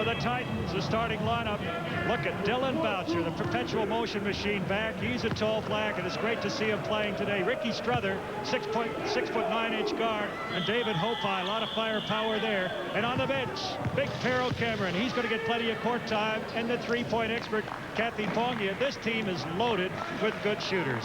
For the Titans, the starting lineup. Look at Dylan Boucher, the perpetual motion machine back. He's a tall black, and it's great to see him playing today. Ricky Struther, 6'9" guard, and David Hopi, a lot of firepower there. And on the bench, big Pero Cameron. He's going to get plenty of court time. And the three-point expert, Kathy Pongia. This team is loaded with good shooters.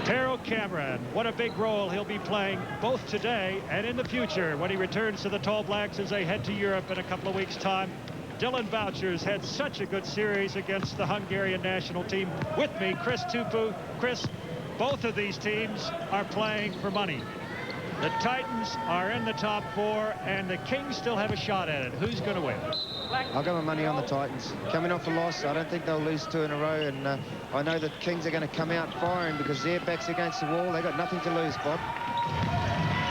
Pero Cameron, what a big role he'll be playing both today and in the future when he returns to the Tall Blacks as they head to Europe in a couple of weeks' time. Dylan Boucher's had such a good series against the Hungarian national team. With me, Chris Tupu. Chris, both of these teams are playing for money. The Titans are in the top four, and the Kings still have a shot at it. Who's going to win? I'll go my money on the Titans. Coming off a loss, I don't think they'll lose 2 in a row, and I know the Kings are going to come out firing because their back's against the wall. They've got nothing to lose, Bob.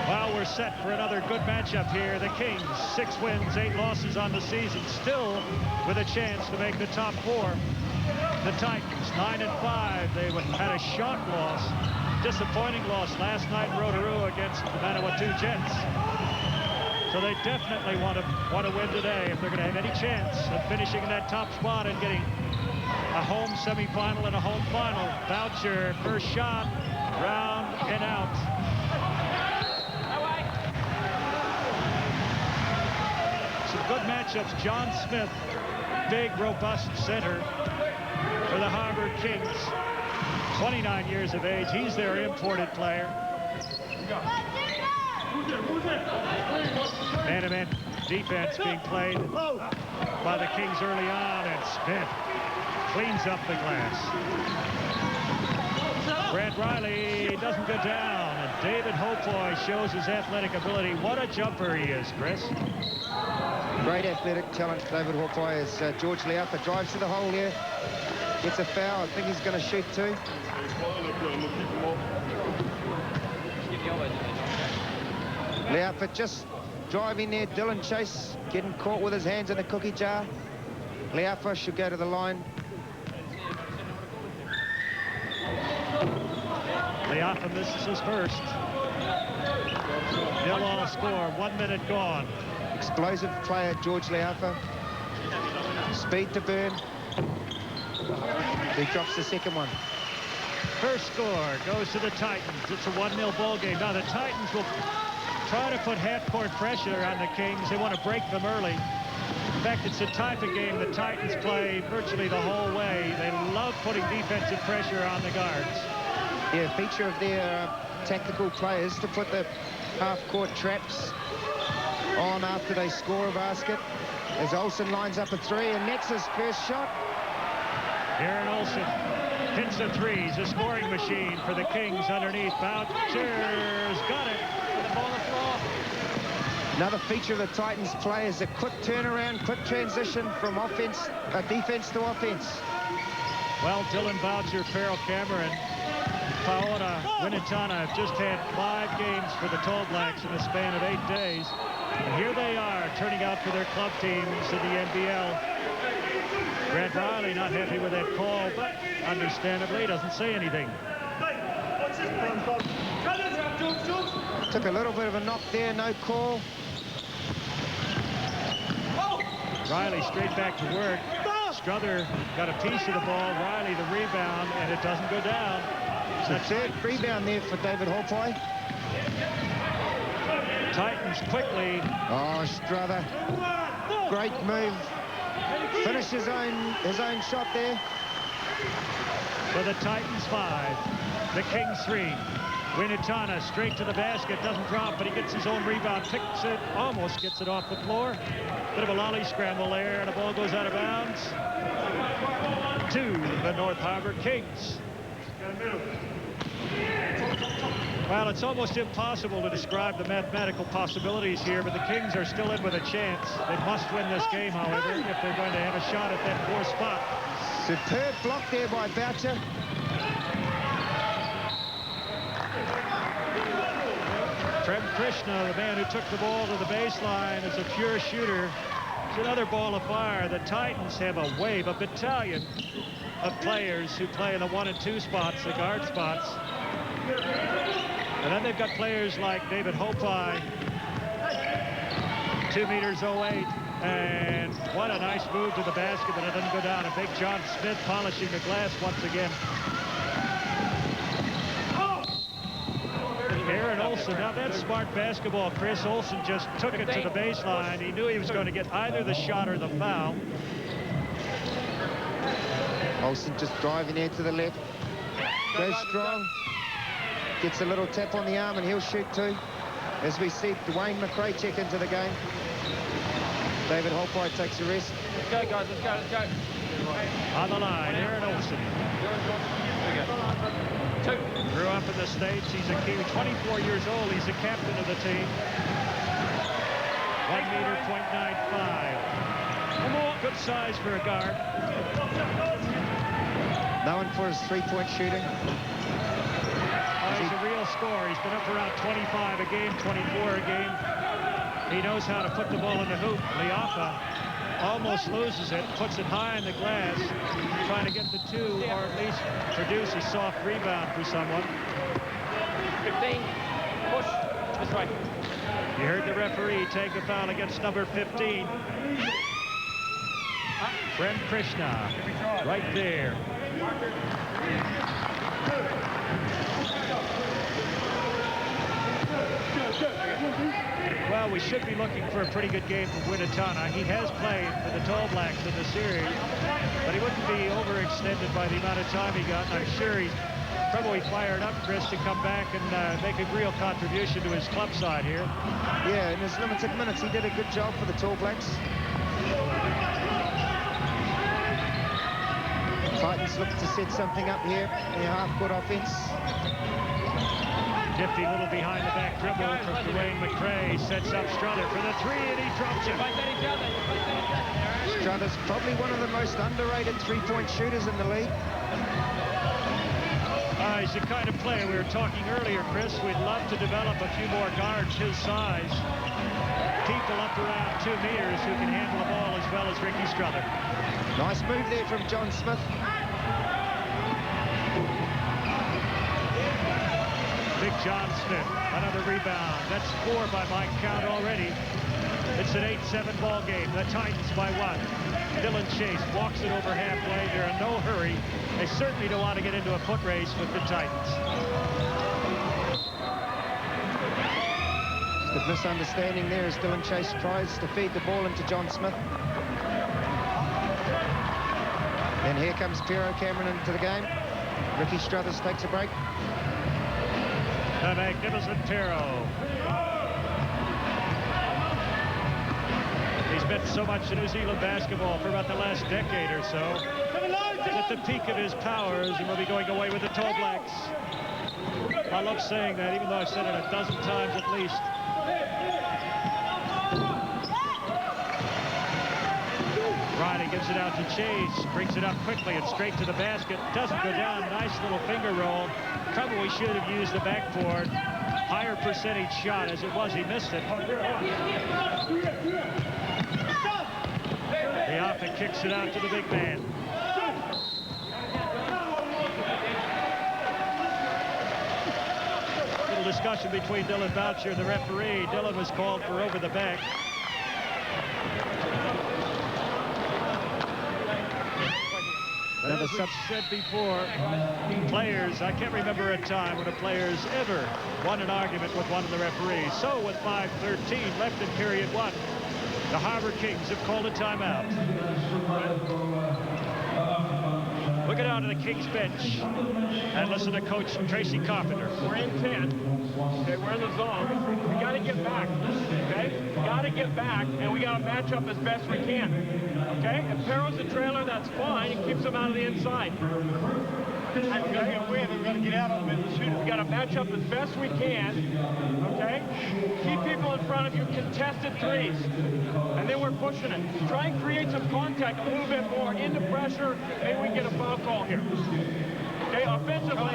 Well, we're set for another good matchup here. The Kings, 6 wins, 8 losses on the season, still with a chance to make the top four. The Titans, 9-5. They had a shock loss, disappointing loss last night in Rotorua against the Manawatu Jets. So they definitely want to win today if they're going to have any chance of finishing in that top spot and getting a home semifinal and a home final. Boucher, first shot, round and out. Some good matchups. John Smith, big, robust center for the Harbour Kings. 29 years of age. He's their imported player. Man-to-man defense being played by the Kings early on, and Smith cleans up the glass. Brad Riley doesn't go down, and David Hopoy shows his athletic ability. What a jumper he is, Chris. Great athletic talent, David Hopoy, as George Leapa drives to the hole here. Gets a foul. I think he's going to shoot too. Leapa just driving there. Dylan Chase getting caught with his hands in the cookie jar. Leapa should go to the line. Leapa misses his first. 0-0 score, 1 minute gone. Explosive player, George Leapa. Speed to burn. He drops the second one. First score goes to the Titans. It's a 1-0 ball game. Now the Titans will try to put half-court pressure on the Kings. They want to break them early. In fact, it's the type of game the Titans play virtually the whole way. They love putting defensive pressure on the guards. Yeah, feature of their tactical players to put the half-court traps on after they score a basket. As Olsen lines up a 3 and nets his first shot. Aaron Olsen hits the threes, a scoring machine for the Kings underneath. Boucher's got it. The ball on the floor. Another feature of the Titans play is a quick turnaround, quick transition from defense to offense. Well, Dylan Boucher, Pero Cameron, Paola Winitana have just had 5 games for the Tall Blacks in the span of 8 days. And here they are turning out for their club teams in the NBL. Brad Riley not happy with that call, but understandably doesn't say anything. Took a little bit of a knock there, no call. Riley straight back to work. Struther got a piece of the ball. Riley the rebound, and it doesn't go down. So third rebound there for David Hopoy. Titans quickly. Oh, Struther. Great move. Finish his own shot there. For the Titans 5. The Kings 3. Winitana straight to the basket. Doesn't drop, but he gets his own rebound. Picks it. Almost gets it off the floor. Bit of a lolly scramble there, and the ball goes out of bounds to the North Harbour Kings. Well, it's almost impossible to describe the mathematical possibilities here, but the Kings are still in with a chance. They must win this game, however, if they're going to have a shot at that 4th spot. Superb block there by Boucher. Trem Krishna, the man who took the ball to the baseline, is a pure shooter. It's another ball of fire. The Titans have a wave, a battalion of players who play in the 1 and 2 spots, the guard spots. And then they've got players like David Hopi, 2 meters 08, And what a nice move to the basket, but it doesn't go down. And big John Smith polishing the glass once again. Aaron Olson, now that's smart basketball. Chris Olson just took it to the baseline. He knew he was going to get either the shot or the foul. Olson just driving there to the left. Goes strong. Gets a little tap on the arm and he'll shoot too. As we see Dwayne McRae check into the game. David Holbright takes a rest. Let's go, guys. Let's go. Let's go. On the line, Aaron Olson. Grew up in the States. He's a key. 24 years old. He's the captain of the team. 1 meter, .95. Good size for a guard. Known for his three-point shooting. He's a real scorer. He's been up around 25 a game, 24 a game. He knows how to put the ball in the hoop. Liafa almost loses it, puts it high in the glass, trying to get the two, or at least produce a soft rebound for someone. 15. Push. This way. You heard the referee take a foul against number 15. Prem Krishna, right there. Well, we should be looking for a pretty good game from Winatana. He has played for the Tall Blacks in the series, but he wouldn't be overextended by the amount of time he got. And I'm sure he's probably fired up, Chris, to come back and make a real contribution to his club side here. Yeah, in his limited minutes, he did a good job for the Tall Blacks. Titans look to set something up here in their half-court offense. Nifty little behind-the-back dribble from Dwayne McRae. Sets up Struther for the three, and he drops it. Struther's probably one of the most underrated three-point shooters in the league. He's the kind of player we were talking earlier, Chris. We'd love to develop a few more guards his size. People up around 2 meters who can handle the ball as well as Ricky Struther. Nice move there from John Smith. Big John Smith, another rebound. That's 4 by my count already. It's an 8-7 ball game. The Titans by 1. Dylan Chase walks it over halfway. They're in no hurry. They certainly don't want to get into a foot race with the Titans. The misunderstanding there as Dylan Chase tries to feed the ball into John Smith. And here comes Pero Cameron into the game. Ricky Struthers takes a break. The magnificent Pero. He's been so much in New Zealand basketball for about the last decade or so. He's at the peak of his powers and will be going away with the Tall Blacks. I love saying that, even though I've said it a dozen times at least. Riley gives it out to Chase, brings it up quickly and straight to the basket. Doesn't go down. Nice little finger roll. Probably should have used the backboard. Higher percentage shot. As it was, he missed it. Liafa kicks it out to the big man. Little discussion between Dylan Boucher and the referee. Dylan was called for over the back. As we've said before, players, I can't remember a time when a player's ever won an argument with one of the referees. So with 5:13 left in period 1, the Harbour Kings have called a timeout. We'll go down to the Kings bench and listen to Coach Tracy Carpenter. We're in 10. Okay, we're in the zone. We got to get back. Okay, we got to get back, and we got to match up as best we can. Okay, if Pero's a trailer, that's fine. It keeps them out of the inside. Okay, we got to get out of it and shoot. We got to match up as best we can. Okay, keep people in front of you, contested threes, and then we're pushing it. Try and create some contact a little bit more into pressure. Maybe we can get a foul call here. Okay, offensively,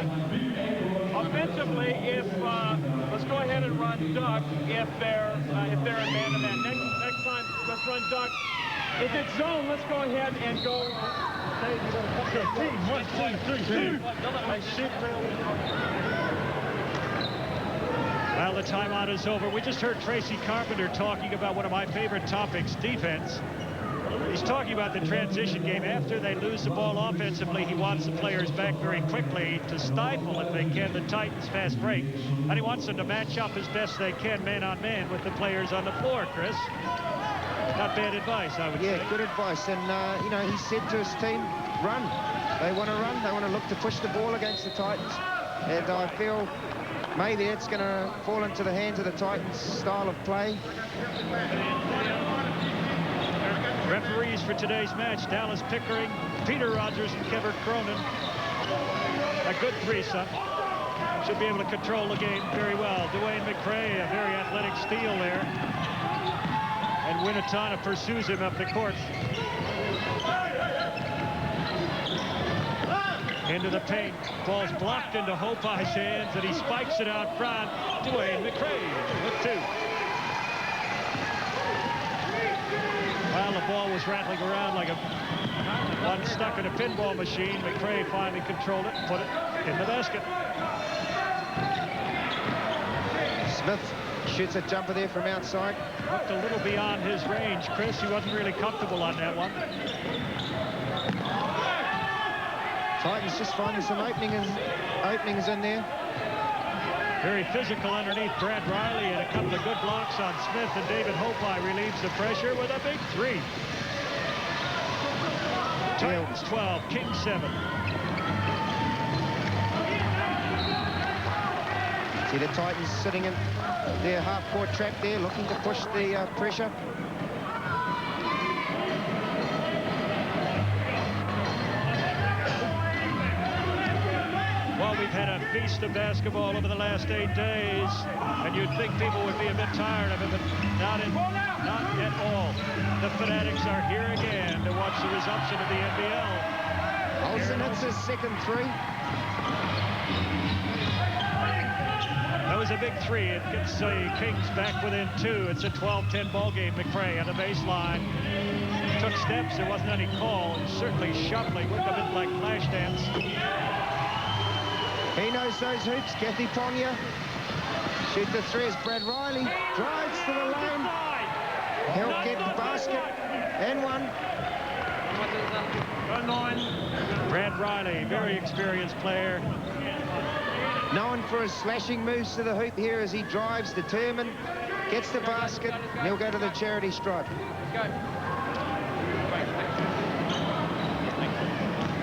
if let's go ahead and run Duck if they're in man-to-man. Next time, let's run Duck. If it's zone, let's go ahead and go. 1, 2, 3, 2. Well, the timeout is over. We just heard Tracy Carpenter talking about one of my favorite topics, defense. He's talking about the transition game. After they lose the ball offensively, he wants the players back very quickly to stifle, if they can, the Titans' fast break. And he wants them to match up as best they can, man on man, with the players on the floor, Chris. Not bad advice, I would say. Yeah, good advice. And, you know, he said to his team, run. They want to run. They want to look to push the ball against the Titans. And I feel maybe it's going to fall into the hands of the Titans' style of play. Referees for today's match, Dallas Pickering, Peter Rogers, and Kevin Cronin. A good threesome. Should be able to control the game very well. Dwayne McCray, a very athletic steal there. And Winatana pursues him up the court. Into the paint. Ball's blocked into Hopai's hands, and he spikes it out front. Dwayne McCray with 2. Well, the ball was rattling around like one stuck in a pinball machine. McCray finally controlled it and put it in the basket. Smith shoots a jumper there from outside. Looked a little beyond his range, Chris. He wasn't really comfortable on that one. Titans just finding some openings in there. Very physical underneath Brad Riley, and a couple of good blocks on Smith, and David Hopai relieves the pressure with a big 3. Titans 12, Kings 7. See the Titans sitting in their half-court trap there, looking to push the pressure. Well, we've had a feast of basketball over the last 8 days, and you'd think people would be a bit tired of it, but not at all. The Fanatics are here again to watch the resumption of the NBL. Olsen hits his second 3. That was a big 3. It gets the Kings back within 2. It's a 12-10 ball game. McCray on the baseline. Took steps. There wasn't any call. Certainly shuffling. Looked a bit like flash dance. He knows those hoops. Kathy Pongia. Shoot the 3 as Brad Riley drives to the lane. He'll get the basket and 1. Brad Riley, very experienced player. Known for his slashing moves to the hoop here as he drives, determined, gets the basket, and he'll go to the charity stripe.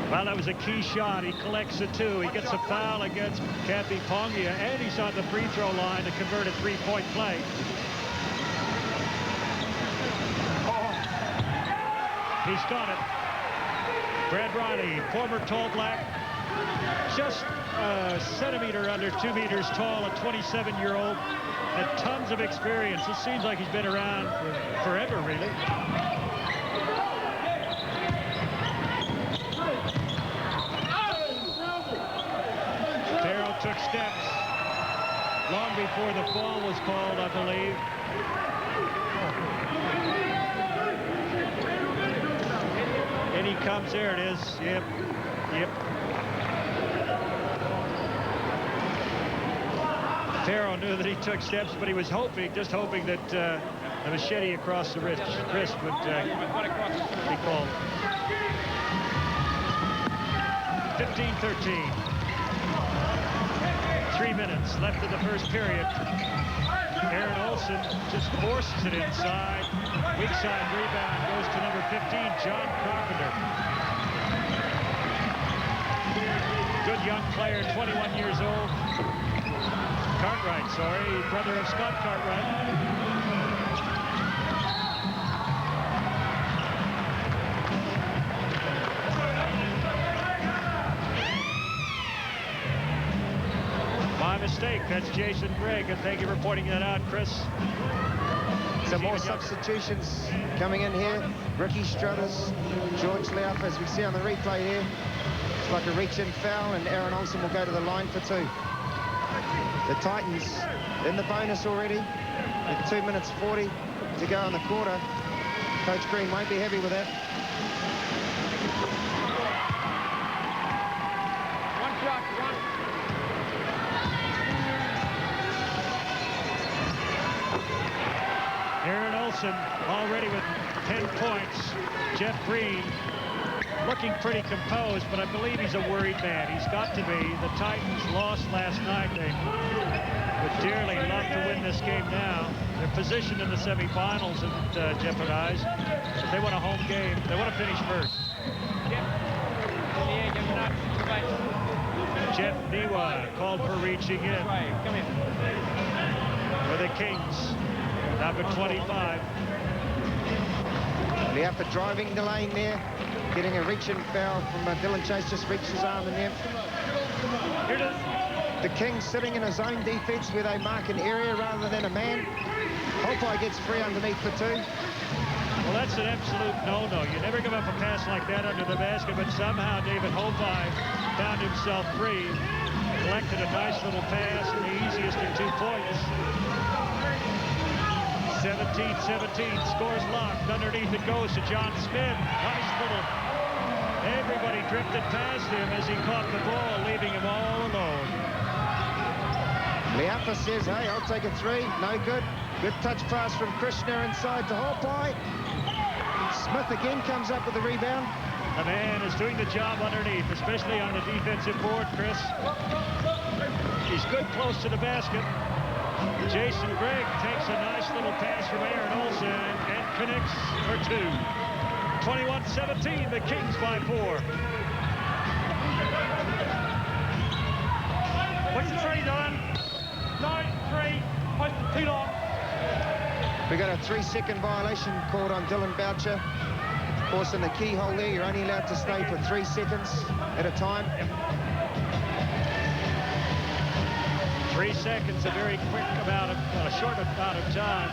Well, that was a key shot. He collects the 2. He gets a foul against Kathy Pongia, and he's on the free throw line to convert a 3-point play. He's got it. Brad Riley, former tall black, just a centimeter under 2 meters tall, a 27-year-old, had tons of experience. It seems like he's been around forever, really. Farrell took steps long before the fall was called, I believe. And he comes, there it is. Yep. Farrell knew that he took steps, but he was just hoping that the machete across the wrist would be called. 15-13. 3 minutes left in the first period. Aaron Olsen just forces it inside. Weak side rebound goes to number 15, John Carpenter. Good young player, 21 years old. Cartwright, sorry, brother of Scott Cartwright. My mistake. That's Jason Gregg, and thank you for pointing that out, Chris. Some more substitutions coming in here. Ricky Struthers, George Leoff, as we see on the replay here. It's like a reach-in foul, and Aaron Olsen will go to the line for 2. The Titans in the bonus already with 2 minutes 40 to go in the quarter. Coach Green won't be happy with that. Olsen already with 10 points. Jeff Green looking pretty composed, but I believe he's a worried man. He's got to be. The Titans lost last night. They would dearly love to win this game now. Their position in the semifinals isn't jeopardized. If they want a home game, they want to finish first. Jeff Niwa called for reaching in. Come here. For the Kings, number 25. After driving the lane there, getting a reach-in foul from Dylan Chase, just reached his arm in there. Here it is. The Kings sitting in a zone defense where they mark an area rather than a man. Hopai gets free underneath the two. Well, that's an absolute no-no. You never give up a pass like that under the basket, but somehow David Hopai found himself free, collected a nice little pass, and the easiest of 2 points. 17-17, scores locked. Underneath it goes to John Smith. Nice little... Everybody drifted past him as he caught the ball, leaving him all alone. Leapa says, hey, I'll take a three. No good. Good touch pass from Krishna inside to Hopai. Smith again comes up with the rebound. The man is doing the job underneath, especially on the defensive board, Chris. He's good close to the basket. Jason Gregg takes a nice little pass from Aaron Olsen and connects for two. 21-17, the Kings by 4. What's the three, Dylan? 9-3, post too long. We got a 3-second violation called on Dylan Boucher. Of course, in the keyhole there, you're only allowed to stay for 3 seconds at a time. 3 seconds, a very quick amount of, a short amount of time.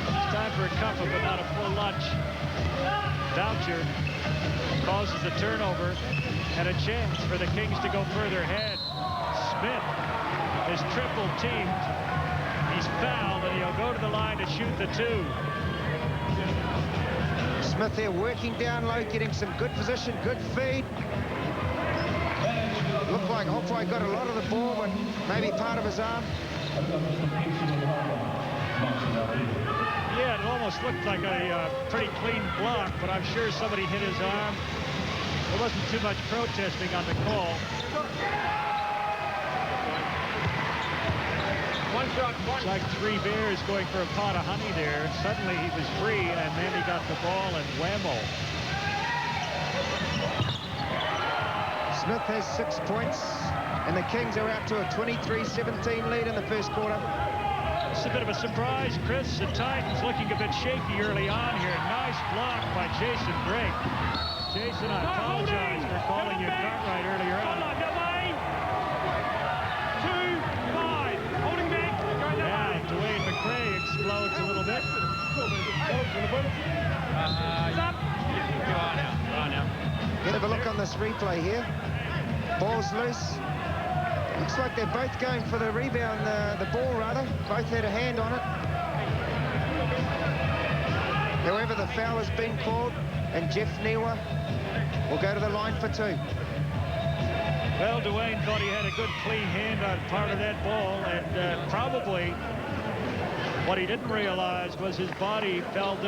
It's time for a cuppa, but not a full lunch. Boucher causes a turnover and a chance for the Kings to go further ahead. Smith is triple teamed. He's fouled, and he'll go to the line to shoot the two. Smith there working down low, getting some good position, good feed. Looked like Hopai got a lot of the ball, but maybe part of his arm. Yeah, it almost looked like a pretty clean block, but I'm sure somebody hit his arm. There wasn't too much protesting on the call. One shot, one. It's like 3 bears going for a pot of honey there. Suddenly he was free, and then he got the ball and whammo. Smith has 6 points, and the Kings are out to a 23-17 lead in the first quarter. It's a bit of a surprise, Chris. The Titans looking a bit shaky early on here. Nice block by Jason Gregg. Jason, I apologize for calling you Cartwright earlier on. 2-5. Holding back. Yeah, Dwayne McCray explodes a little bit. Get a look on this replay here. Ball's loose. Looks like they're both going for the rebound, the ball rather. Both had a hand on it. However, the foul has been called, and Jeff Niwa will go to the line for 2. Well, Dwayne thought he had a good clean hand on part of that ball, and probably what he didn't realize was his body fell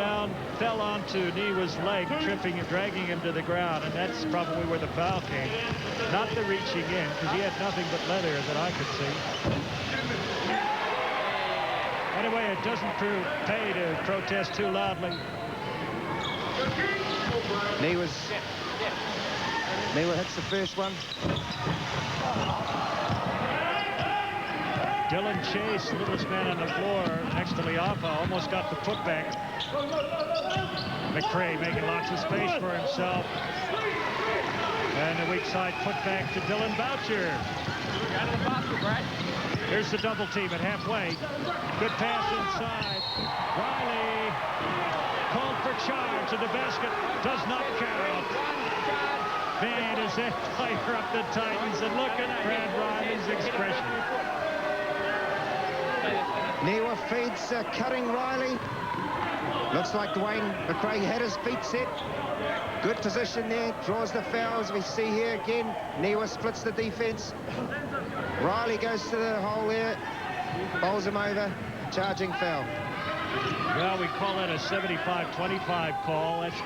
onto Niwa's leg, tripping and dragging him to the ground, and that's probably where the foul came. Not the reaching in, because he had nothing but leather that I could see. Anyway, it doesn't pay to protest too loudly. Niwa hits the first one. Dylan Chase, the littlest man on the floor next to Leapa, almost got the putback. McCray making lots of space for himself. And a weak side putback to Dylan Boucher. Out of the basket, Brad. Here's the double team at halfway. Good pass inside. Riley called for charge to the basket. Does not count. Man, is that player up the Titans, and look at Brad Riley's expression. Niwa feeds cutting Riley. Looks like Dwayne McCray had his feet set. Good position there, draws the foul as we see here again. Niwa splits the defense. Riley goes to the hole there, bowls him over, charging foul. Well, we call that a 75-25 call. That's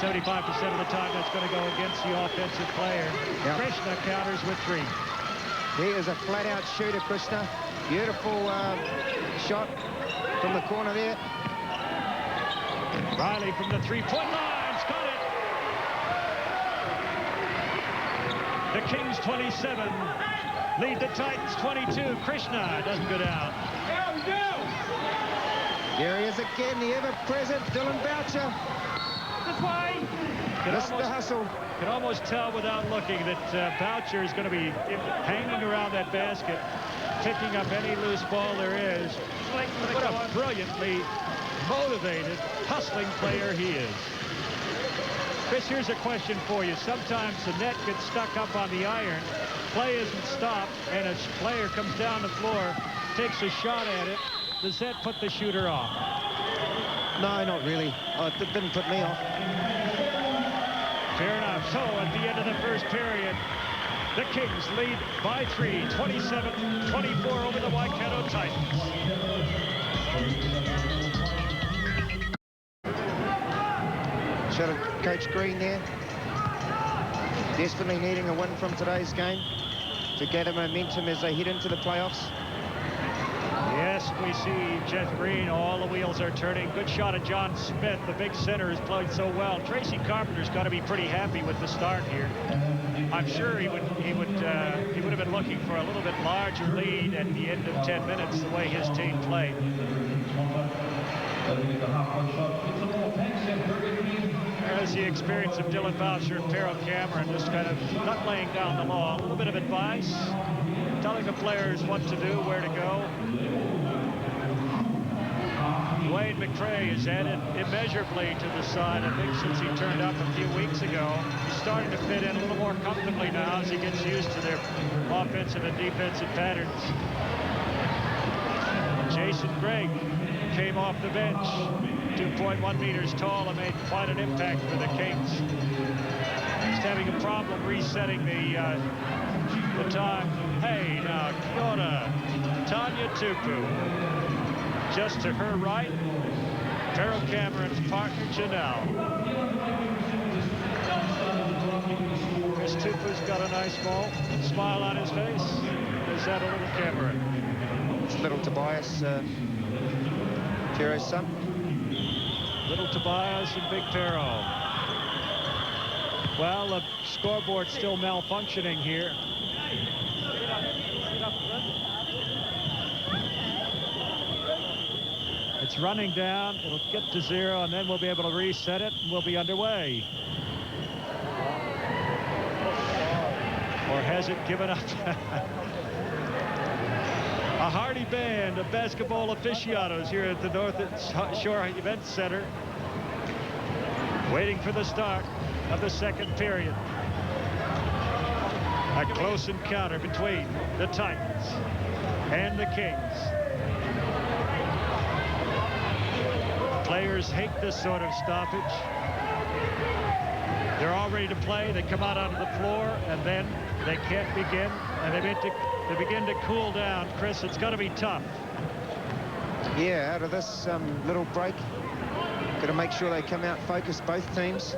75% of the time that's going to go against the offensive player. Yep. Krishna counters with 3. He is a flat-out shooter, Krishna. Beautiful shot from the corner there. Riley from the 3-point line's got it. The Kings 27 lead the Titans 22. Krishna doesn't go down. There he is again, the ever-present Dylan Boucher. This way. Mr. Hustle. Can almost tell without looking that Boucher is going to be hanging around that basket, picking up any loose ball there is. What a brilliantly motivated, hustling player he is. Chris, here's a question for you. Sometimes the net gets stuck up on the iron, play isn't stopped, and a player comes down the floor, takes a shot at it. Does that put the shooter off? No, not really. Oh, it didn't put me off. Fair enough. So at the end of the first period, the Kings lead by 3, 27-24 over the Waikato Titans. Shot of Coach Green there. Desperately needing a win from today's game to gather momentum as they head into the playoffs. Yes, we see Jeff Green. All the wheels are turning. Good shot of John Smith. The big center has played so well. Tracy Carpenter's got to be pretty happy with the start here. I'm sure he would have been looking for a little bit larger lead at the end of 10 minutes the way his team played. There's the experience of Dylan Boucher and Pero Cameron, just kind of not laying down the law. A little bit of advice, telling the players what to do, where to go. Wayne McCray has added immeasurably to the side, I think, since he turned up a few weeks ago. He's starting to fit in a little more comfortably now as he gets used to their offensive and defensive patterns. Jason Gregg came off the bench, 2.1 meters tall, and made quite an impact for the Kings. He's having a problem resetting the time. Hey, now, kia ora, Tanya Tupu. Just to her right, Pero Cameron's partner, Janelle. Chris Tupu's got a nice smile on his face. Is that a little Cameron? It's little Tobias, Pero's son. Little Tobias and big Pero. Well, the scoreboard's still malfunctioning here. It's running down. It'll get to 0, and then we'll be able to reset it, and we'll be underway. Or has it given up? A hearty band of basketball aficionados here at the North Shore Event Center, waiting for the start of the second period. A close encounter between the Titans and the Kings. Players hate this sort of stoppage. They're all ready to play. They come out onto the floor, and then they can't begin, and they begin to cool down. Chris, it's going to be tough. Yeah, out of this little break, got to make sure they come out focused, both teams.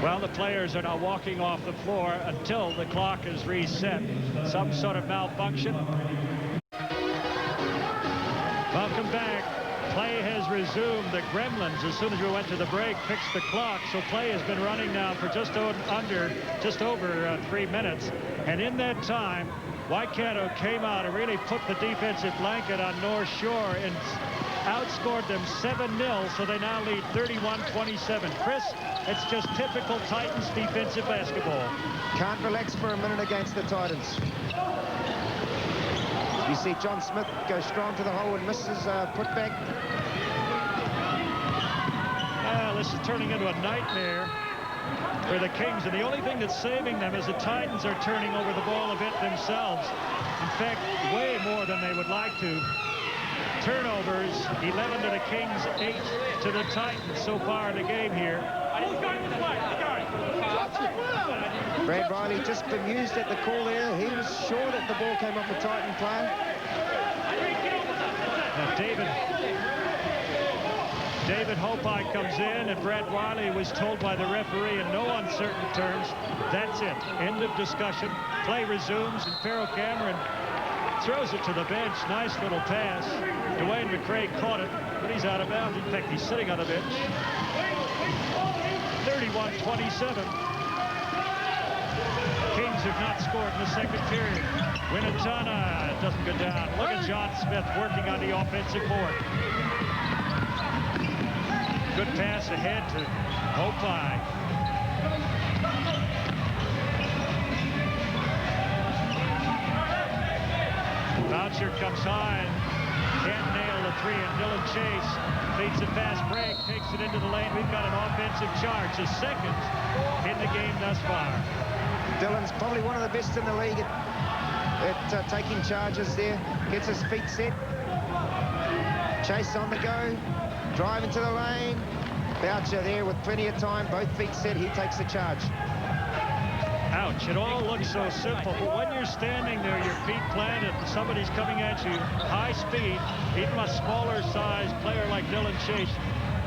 Well, the players are now walking off the floor until the clock is reset. Some sort of malfunction. Welcome back. Play has resumed. The Gremlins, as soon as we went to the break, fixed the clock. So play has been running now for just over 3 minutes. And in that time, Waikato came out and really put the defensive blanket on North Shore and outscored them 7-0, so they now lead 31-27. Chris, it's just typical Titans defensive basketball. Can't relax for a minute against the Titans. You see John Smith go strong to the hole and misses putback. Well, this is turning into a nightmare for the Kings, and the only thing that's saving them is the Titans are turning over the ball a bit themselves. In fact, way more than they would like to. Turnovers, 11 to the Kings, 8 to the Titans so far in the game here. Who's going this way? Brad Riley just bemused at the call there. He was sure that the ball came off a Titan player. David Hopi comes in, and Brad Riley was told by the referee in no uncertain terms, that's it. End of discussion. Play resumes, and Pharaoh Cameron throws it to the bench. Nice little pass. Dwayne McCrae caught it, but he's out of bounds. In fact, he's sitting on the bench. 31-27. Kings have not scored in the second period. Winnetana doesn't go down. Look at John Smith working on the offensive board. Good pass ahead to Hopi. Boucher comes high and can't nail the three, and Dylan Chase beats a fast break, takes it into the lane. We've got an offensive charge, the second in the game thus far. Dylan's probably one of the best in the league at taking charges there. Gets his feet set. Chase on the go. Drive into the lane. Boucher there with plenty of time. Both feet set. He takes the charge. Ouch. It all looks so simple, but when you're standing there, your feet planted, and somebody's coming at you, high speed, even a smaller sized player like Dylan Chase,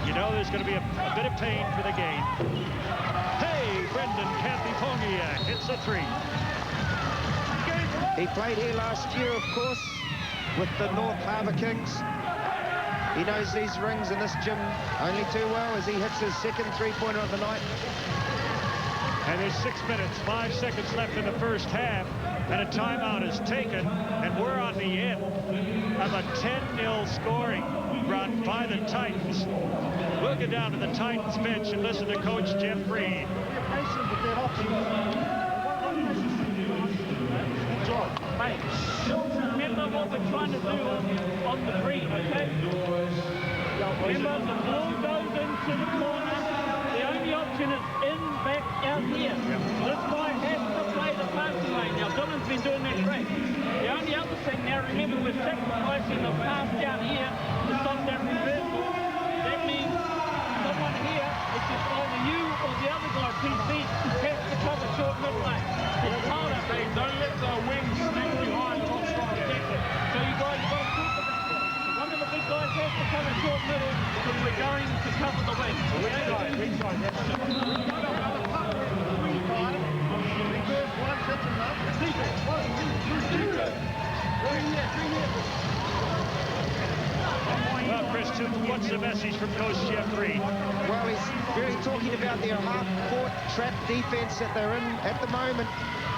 you know there's going to be a bit of pain for the game. Hey, Brendan Campiponia hits a three. He played here last year, of course, with the North Harbour Kings. He knows these rings in this gym only too well as he hits his second three-pointer of the night. And there's 6 minutes, 5 seconds left in the first half, and a timeout is taken, and we're on the end of a 10-0 scoring run by the Titans. We'll get down to the Titans bench and listen to Coach Jeff Reed. Hey, remember what we're trying to do on the green, okay? Remember, the ball goes into the corner. The only option is in, back, out here. This guy has to play the passing lane. Now, Dylan's been doing that great. The only other thing now, remember, we're sacrificing the pass down here to stop that reversal. That means someone here, it's just either you or the other guy, PC, has to cover short mid-lane. It's harder. Don't let the wings sneak behind the hot strong protector. So you guys have got to talk about it. One of the big guys has to cover short middle if we're going to cover the wing. Which side? Which side? Well, Chris, what's the message from Coach Jeff Reed? Well, he's really talking about their half-court trap defense that they're in at the moment.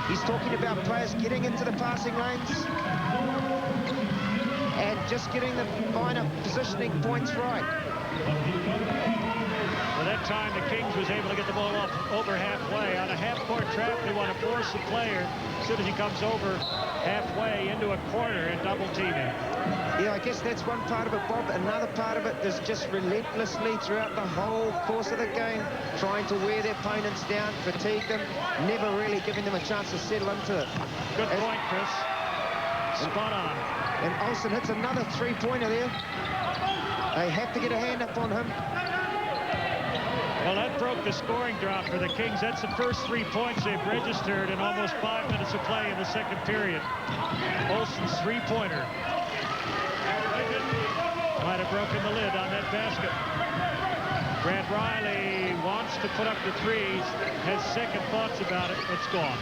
He's talking about players getting into the passing lanes and just getting the finer positioning points right. Well, that time the Kings was able to get the ball off over halfway. On a half-court trap, they want to force the player as soon as he comes over halfway into a corner and double-team him. Yeah, I guess that's one part of it, Bob. Another part of it is just relentlessly throughout the whole course of the game trying to wear their opponents down, fatigue them, never really giving them a chance to settle into it. Good point, Chris. Spot on. And Olsen hits another three-pointer there. They have to get a hand up on him. Well, that broke the scoring drought for the Kings. That's the first 3 points they've registered in almost 5 minutes of play in the second period. Olsen's three-pointer might have broken the lid on that basket. Brad Riley wants to put up the threes, has second thoughts about it. It's gone.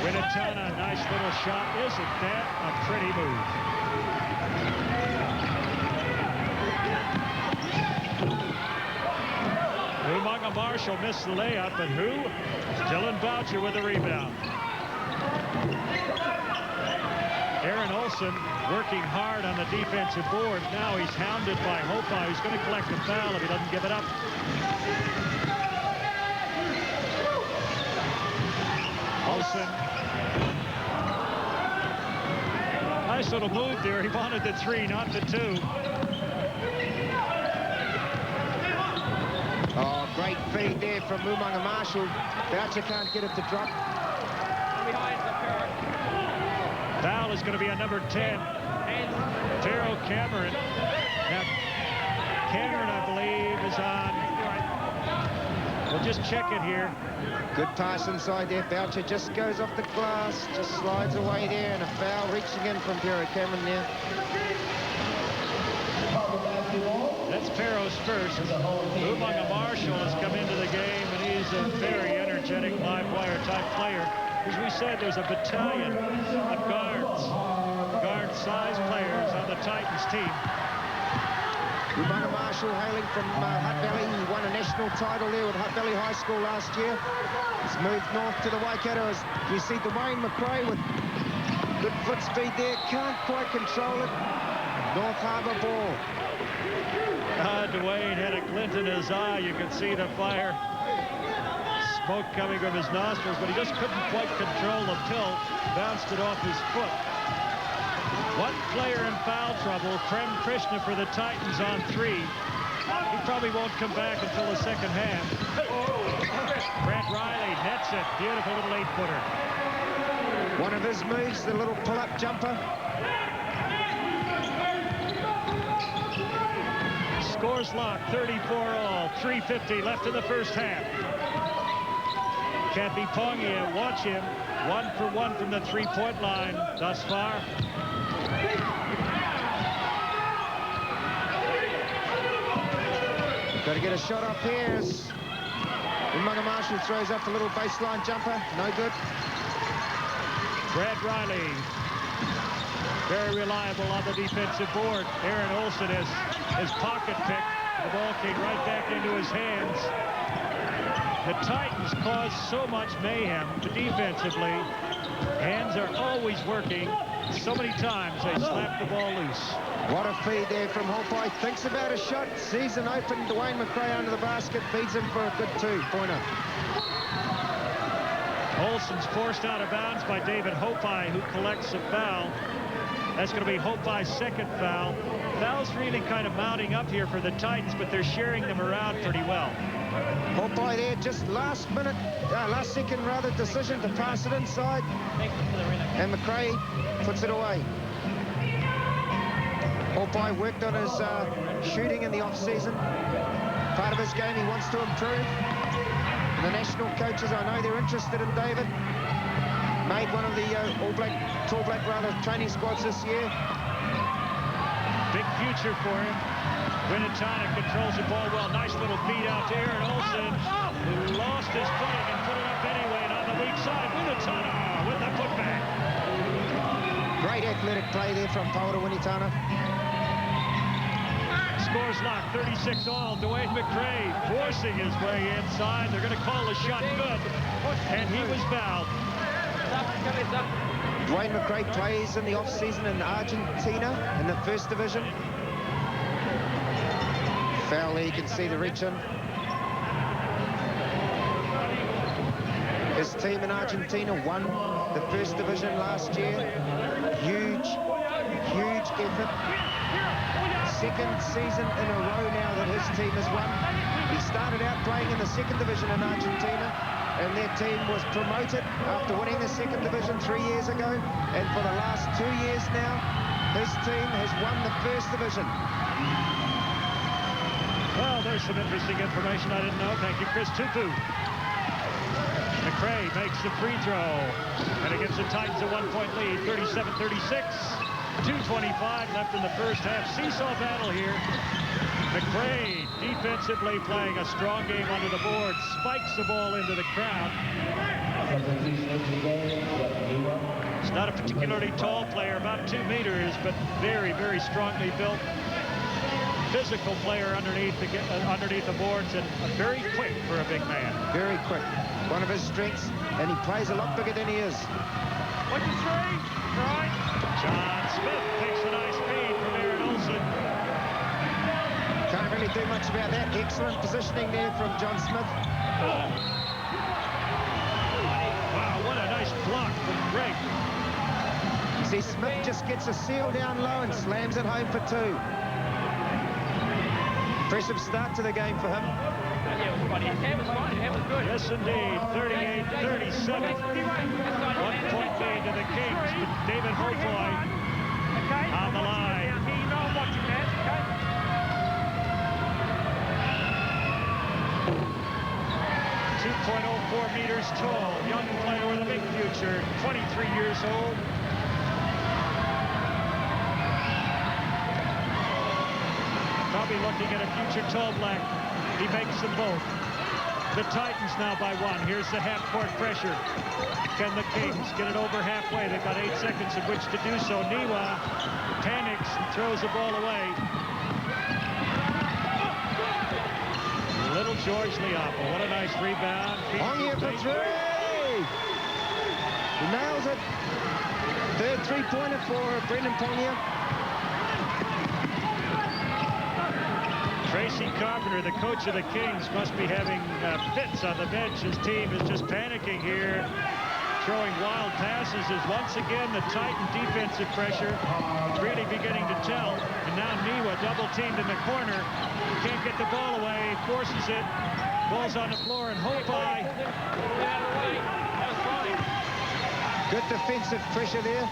Winnetana, nice little shot. Isn't that a pretty move? Umaga Marshall missed the layup, and who? Dylan Boucher with the rebound. Aaron Olsen working hard on the defensive board. Now he's hounded by Hopi. He's going to collect a foul if he doesn't give it up. Olsen. Nice little move there. He wanted the three, not the two. Oh, great feed there from Umaga Marshall. Boucher can't get it to drop. Foul is going to be on number 10, Pharaoh Cameron. Now, Cameron, I believe, is on. We'll just check it here. Good pass inside there. Boucher just goes off the glass, just slides away there, and a foul reaching in from Pierre Cameron there. That's Perro's first. Umaga Marshall has come into the game, and he's a very energetic live wire type player. As we said, there's a battalion of guard-sized players on the Titans team. Umaga Marshall hailing from Hutt Valley. He won a national title there with Hutt Valley High School last year. He's moved north to the Waikato. As you see Dwayne McRae with good foot speed there. Can't quite control it. North Harbour ball. Dwayne had a glint in his eye. You could see the fire smoke coming from his nostrils, but he just couldn't quite control the tilt. Bounced it off his foot. One player in foul trouble, Prem Krishna for the Titans on 3. He probably won't come back until the second half. Brent Riley nets it. Beautiful little 8-footer. One of his moves, the little pull-up jumper. Scores locked, 34-all, 3:50 left in the first half. Kathy Pongia, watch him. 1 for 1 from the three-point line thus far. Got to get a shot off here as Umaga Marshall throws up the little baseline jumper. No good. Brad Riley, very reliable on the defensive board. Aaron Olsen has his pocket pick. The ball came right back into his hands. The Titans caused so much mayhem defensively. Hands are always working. So many times they slap the ball loose. What a feed there from Hopai. Thinks about a shot. Sees an open Dwayne McRae under the basket. Feeds him for a good 2-pointer. Olsen's forced out of bounds by David Hopai, who collects a foul. That's going to be Hopai's second foul. Fouls really kind of mounting up here for the Titans, but they're sharing them around pretty well. Hopai there, just last second decision to pass it inside. And McRae puts it away. Hopai worked on his shooting in the off-season. Part of his game he wants to improve. And the national coaches, I know they're interested in David. Made one of the All Black training squads this year. Big future for him. Winnetana controls the ball well. Nice little feed out to Aaron Olsen, who lost his footing and put it up anyway. And on the weak side, Winnetana with the putback. Great athletic play there from Paula Winnetana. Scores locked, 36-all. Dwayne McRae forcing his way inside. They're going to call the shot good, and he was fouled. Dwayne McRae plays in the off-season in Argentina in the first division. Foul there, you can see the reach in. His team in Argentina won the first division last year. Huge effort. Second season in a row now that his team has won. He started out playing in the second division in Argentina, and their team was promoted after winning the second division 3 years ago. And for the last 2 years now, his team has won the first division. Well, there's some interesting information I didn't know. Thank you, Chris Tupu. McRae makes the free throw, and it gives the Titans a 1-point lead, 37-36. 2:25 left in the first half. Seesaw battle here. McRae defensively playing a strong game under the board. Spikes the ball into the crowd. He's not a particularly tall player, about 2 meters, but very, very strongly built. Physical player underneath the boards, and very quick for a big man. Very quick. One of his strengths, and he plays a lot bigger than he is. What's the three? Right. John Smith takes a nice feed from Aaron Olsen. Can't really do much about that. Excellent positioning there from John Smith. Wow, what a nice block from Greg. See, Smith just gets a seal down low and slams it home for 2. Impressive start to the game for him. Yeah, it was funny. His hand was fine. His hand was good. Yes, indeed. 38-37. 1-point lead to the Kings. But David Hopai on the line. You know I'm watching that, okay? 6.04 meters tall. Young player with a big future. 23 years old. Probably looking at a future tall black. He makes them both. The Titans now by 1. Here's the half-court pressure. Can the Kings get it over halfway? They've got 8 seconds in which to do so. Niwa panics and throws the ball away. Little George Leapa. What a nice rebound. On here for 3. He nails it. Third three-pointer for Brendan Pongia. Tracy Carpenter, the coach of the Kings, must be having fits on the bench. His team is just panicking here, throwing wild passes as once again the Titan defensive pressure is really beginning to tell. And now Niwa double-teamed in the corner. Can't get the ball away, forces it. Ball's on the floor, and Hopai. Good defensive pressure there.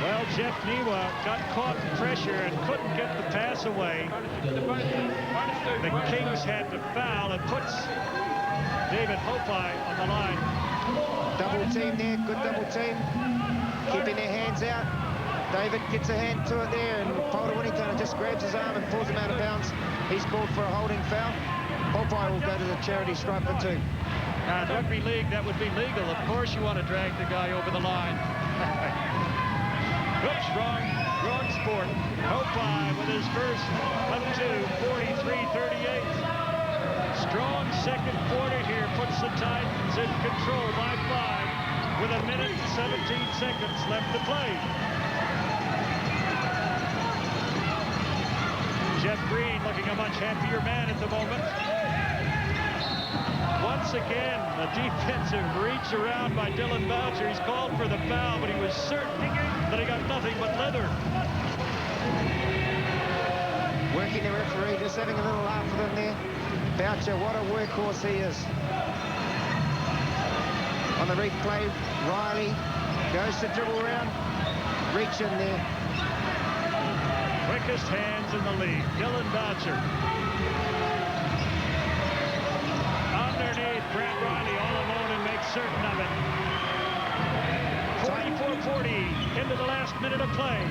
Well, Jeff Niwa got caught in pressure and couldn't get the pass away. The Kings had to foul and puts David Hopai on the line. Double team there, good double team. Keeping their hands out. David gets a hand to it there, and Paul Winnington just grabs his arm and pulls him out of bounds. He's called for a holding foul. Hopai will go to the charity stripe for 2. In rugby league, that would be legal. Of course you want to drag the guy over the line. Oops, wrong sport. Hopai with his first up to 43-38. Strong second quarter here puts the Titans in control by 5 with 1 minute and 17 seconds left to play. Jeff Green looking a much happier man at the moment. Once again, a defensive reach around by Dylan Boucher. He's called for the foul, but he was certain that he got nothing but leather. Working the referee, just having a little laugh with him there. Boucher, what a workhorse he is. On the replay, Riley goes to dribble around. Reach in there. Quickest hands in the league, Dylan Boucher. Underneath, Brad Riley all alone and makes certain of it. 44-40 into the last minute of play.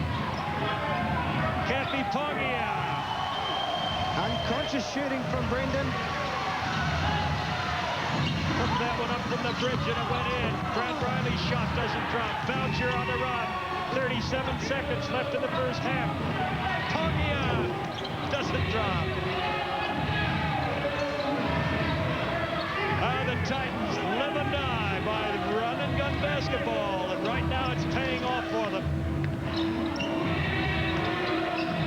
Kathy Pongia. Unconscious shooting from Brendan. Put that one up from the bridge and it went in. Brad Riley's shot doesn't drop. Boucher on the run. 37 seconds left in the first half. Pongia doesn't drop. The Titans live and die by run and gun basketball, and right now it's paying off for them.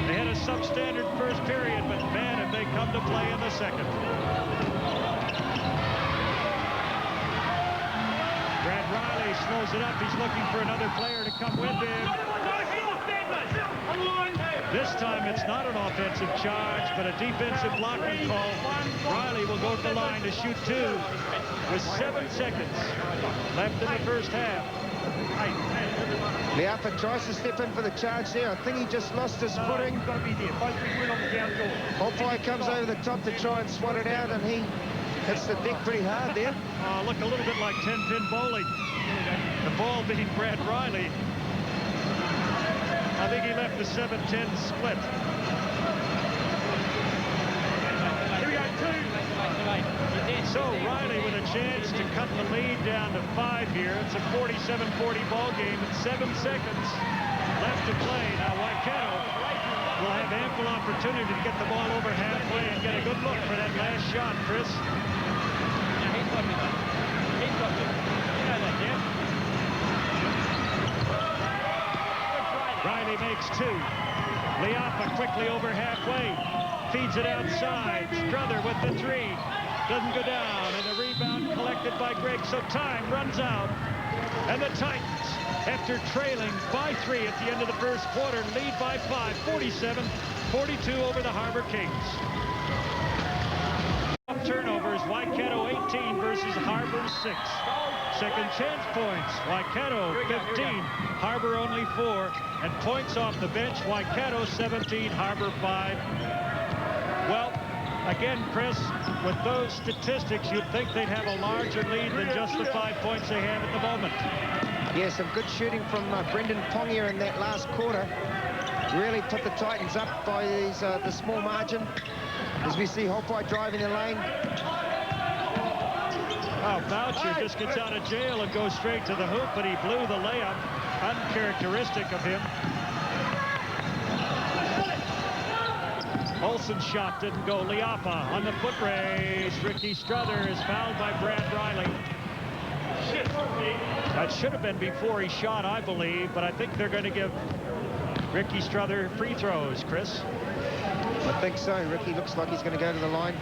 They had a substandard first period, but man, have they come to play in the second. Brad Riley slows it up. He's looking for another player to come with him. This time it's not an offensive charge, but a defensive blocking call. Riley will go to the line to shoot 2 with 7 seconds left in the first half. Leapa tries to step in for the charge there. I think he just lost his footing. Hopai comes over the top to try and swat it out, and he hits the deck pretty hard there. Looked a little bit like 10-pin bowling. The ball being Brad Riley. I think he left the 7-10 split. So Riley with a chance to cut the lead down to 5 here. It's a 47-40 ball game and 7 seconds left to play. Now Waikato will have ample opportunity to get the ball over halfway and get a good look for that last shot, Chris. Riley makes 2. Leapa quickly over halfway. Feeds it outside. Strother with the 3. Doesn't go down. And the rebound collected by Greg. So time runs out. And the Titans, after trailing by 3 at the end of the first quarter, lead by 5. 47-42 over the Harbour Kings. Turnovers. Waikato 18 versus Harbour 6. Second chance points. Waikato 15, Harbour only 4. And points off the bench, Waikato 17, Harbour 5. Well, Again, Chris, with those statistics, you'd think they'd have a larger lead than just the 5 points they have at the moment. Yeah, some good shooting from Brendan Pongia in that last quarter. Really put the Titans up by the small margin. As we see Hopai driving the lane. Oh, Boucher just gets out of jail and goes straight to the hoop, but he blew the layup. Uncharacteristic of him. Olsen's shot didn't go. Liapa on the foot race. Ricky Struther is fouled by Brad Riley. That should have been before he shot, I believe, but I think they're going to give Ricky Struther free throws, Chris. I think so. Ricky looks like he's going to go to the line.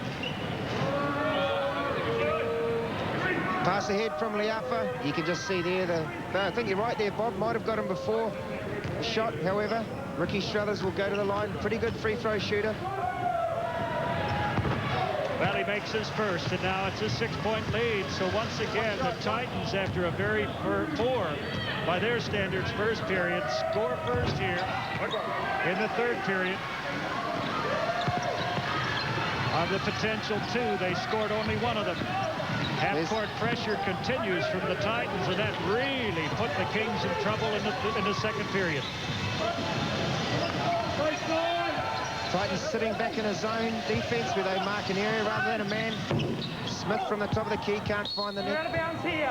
Pass ahead from Liafa. You can just see there I think you're right there, Bob. Might have got him before the shot, however. Ricky Struthers will go to the line. Pretty good free throw shooter. Well, he makes his first, and now it's a 6-point lead. So once again, the Titans, after a very poor, by their standards, first period, score first here in the third period. Of the potential two, they scored only one of them. Half-court pressure continues from the Titans, and that really put the Kings in trouble in the second period. Titans sitting back in a zone defense where they mark an area rather than a man. Smith from the top of the key can't find the net. Out of bounds here.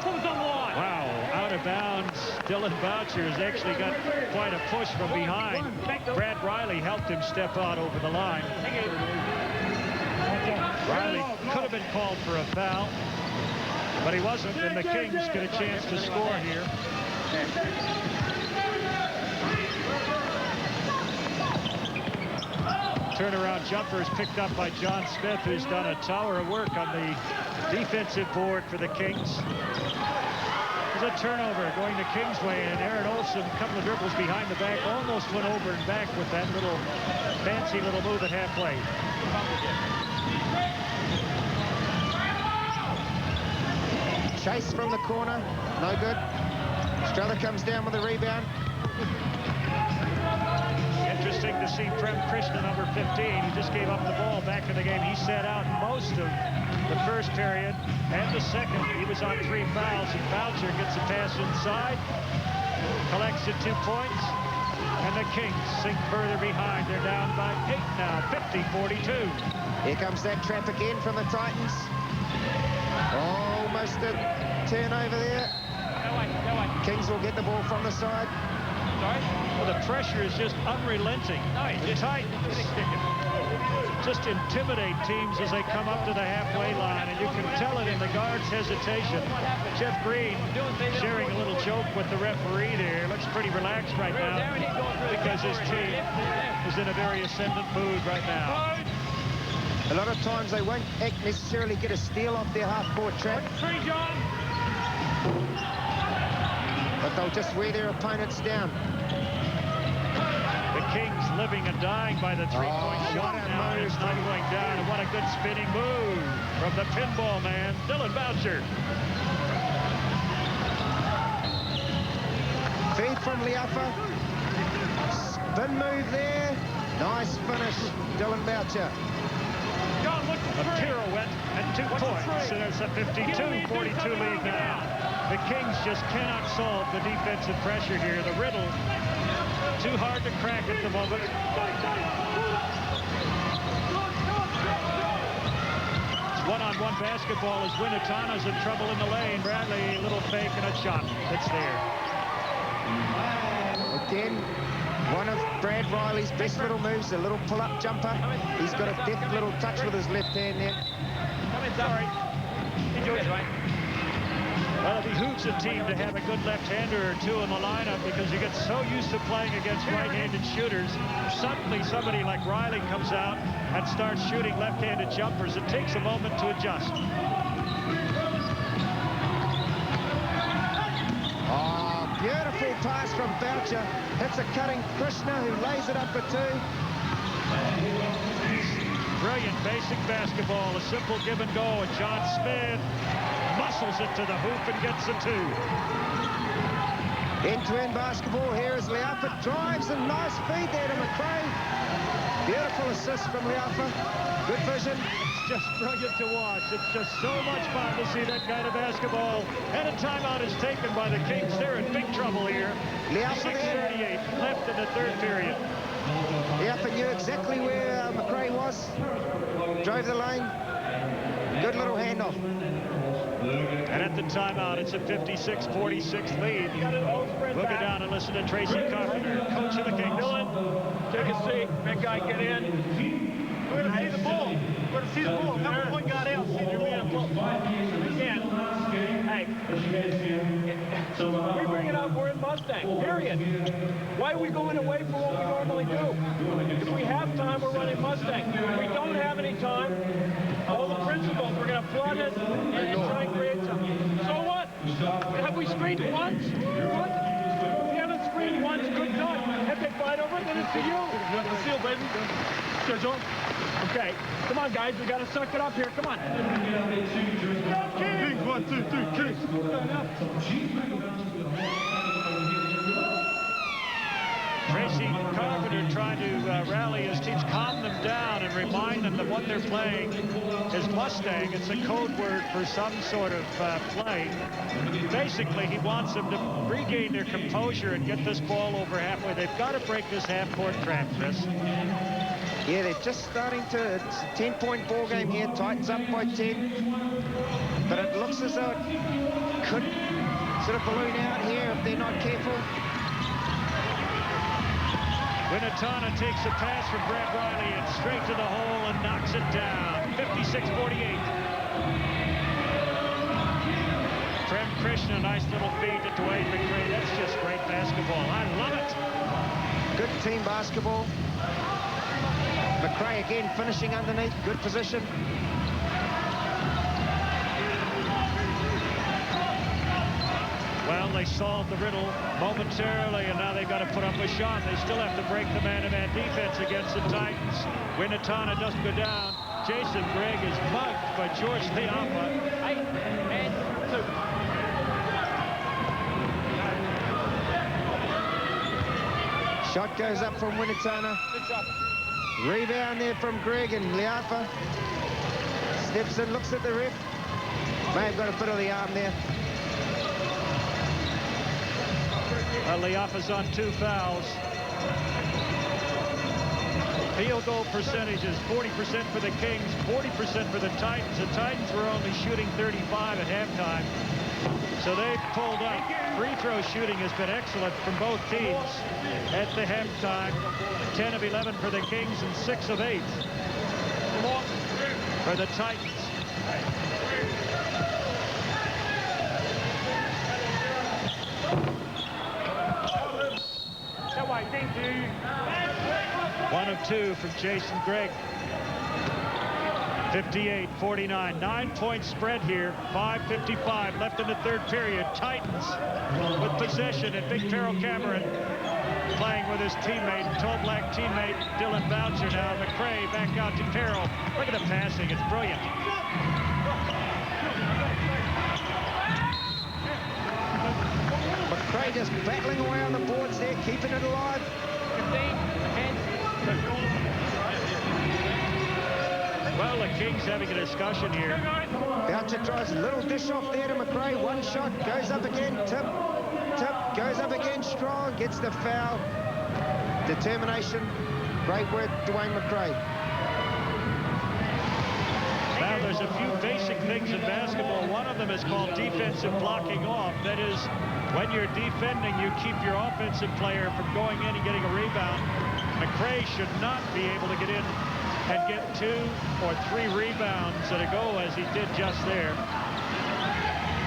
Pulls on the line. Wow, out of bounds. Dylan Boucher has actually got quite a push from behind. Brad Riley helped him step out over the line. Riley could have been called for a foul, but he wasn't, and the Kings get a chance to score here. Turnaround jumper is picked up by John Smith, who's done a tower of work on the defensive board for the Kings. There's a turnover going the Kings way, and Aaron Olsen, a couple of dribbles behind the back, almost went over and back with that little fancy little move at halfway. Chase from the corner, no good. Struther comes down with a rebound. Interesting to see Prem Krishna, number 15. He just gave up the ball back in the game. He sat out most of the first period and the second. He was on 3 fouls, and Boucher gets a pass inside, collects it 2 points, and the Kings sink further behind. They're down by 8 now, 50-42. Here comes that trap again from the Titans. Almost a turnover there. Go away. Kings will get the ball from the side. Sorry? Well, the pressure is just unrelenting. The Titans just intimidate teams as they come up to the halfway line, and you can tell it in the guard's hesitation. Jeff Green sharing a little joke with the referee there. Looks pretty relaxed right now because his team is in a very ascendant mood right now. A lot of times they won't necessarily get a steal off their half-court trap, but they'll just wear their opponents down. The Kings living and dying by the three-point shot now, and it's not going down. And what a good spinning move from the pinball man, Dylan Boucher. Feed from Liafa. Spin move there. Nice finish, Dylan Boucher. A pirouette and 2 points, and it's a 52-42 lead now. The Kings just cannot solve the defensive pressure here. The riddle, too hard to crack at the moment. It's one-on-one basketball as Winatana's in trouble in the lane. Bradley, a little fake and a shot. It's there. Again, one of Brad Riley's best little moves, a little pull-up jumper. He's got a deft little touch with his left hand there. Sorry. Enjoy it, right? Well, it behooves a team to have a good left-hander or two in the lineup because you get so used to playing against right-handed shooters. Suddenly, somebody like Riley comes out and starts shooting left-handed jumpers. It takes a moment to adjust. Oh, beautiful pass from Boucher. Hits a cutting Krishna, who lays it up for 2. Brilliant basic basketball, a simple give and go, and John Smith muscles it to the hoop and gets a 2. End-to-end basketball. Here is Liafa, drives, and nice feed there to McRae. Beautiful assist from Liafa. Good vision. It's just brilliant to watch. It's just so much fun to see that kind of basketball. And a timeout is taken by the Kings. They're in big trouble here. 6:38 left in the third period. Liafa knew exactly where McRae was. Drove the lane. Good little handoff. And at the timeout, it's a 56-46 lead. We'll go down and listen to Tracy Carpenter, coach of the Kings. Dylan, take a seat. Big guy, get in. We're going to see the ball. We're going to see the ball. Number one got out. See the man. Again. Hey. We bring it up. We're in Mustang. Period. Why are we going away from what we normally do? If we have time, we're running Mustang. If we don't have any time, all the principles, we're going to flood it and try and create something. So what? Have we screened once? What? We haven't screened once. Good done. If they fight over it, then it's to you. You the seal, baby. Schedule. Okay. Come on, guys. We got to suck it up here. Come on. Kings, 1, 2, 3, Kings. Tracy Carpenter trying to rally his teams, calm them down, and remind them that what they're playing is Mustang. It's a code word for some sort of play. Basically, he wants them to regain their composure and get this ball over halfway. They've got to break this half-court trap, Chris. Yeah, they're just starting to, it's a 10-point ball game here. Titans up by 10. But it looks as though it could sort of balloon out here if they're not careful. Winatana takes a pass from Brad Riley and straight to the hole and knocks it down. 56-48. Prem Krishna, a nice little feed to Dwayne McRae. That's just great basketball. I love it. Good team basketball. McRae again finishing underneath. Good position. Well, they solved the riddle momentarily, and now they've got to put up a shot. They still have to break the man-to-man defense against the Titans. Winatana doesn't go down. Jason Gregg is mugged by George Liafa. Shot goes up from Winatana. Rebound there from Gregg, and Liafa steps in, looks at the ref. May have got a bit of the arm there. Liafa's on 2 fouls. Field goal percentages, 40% for the Kings, 40% for the Titans. The Titans were only shooting 35 at halftime, so they've pulled up. Free throw shooting has been excellent from both teams at the halftime. 10 of 11 for the Kings and 6 of 8 for the Titans. One of 2 from Jason Gregg. 58-49, 9-point spread here. 5:55 left in the third period. Titans with possession, and Big Terrell Cameron playing with his teammate, tall black teammate Dylan Boucher. Now McRae back out to Terrell. Look at the passing, it's brilliant. McRae just battling away on the boards there, keeping it alive. Well, the Kings having a discussion here. Boucher tries a little dish off there to McRae. One shot, goes up again, tip, goes up again, strong, gets the foul. Determination, great work, Dwayne McRae. Now, there's a few basic things in basketball. One of them is called defensive blocking off. That is, when you're defending, you keep your offensive player from going in and getting a rebound. McRae should not be able to get in and get 2 or 3 rebounds at a go as he did just there.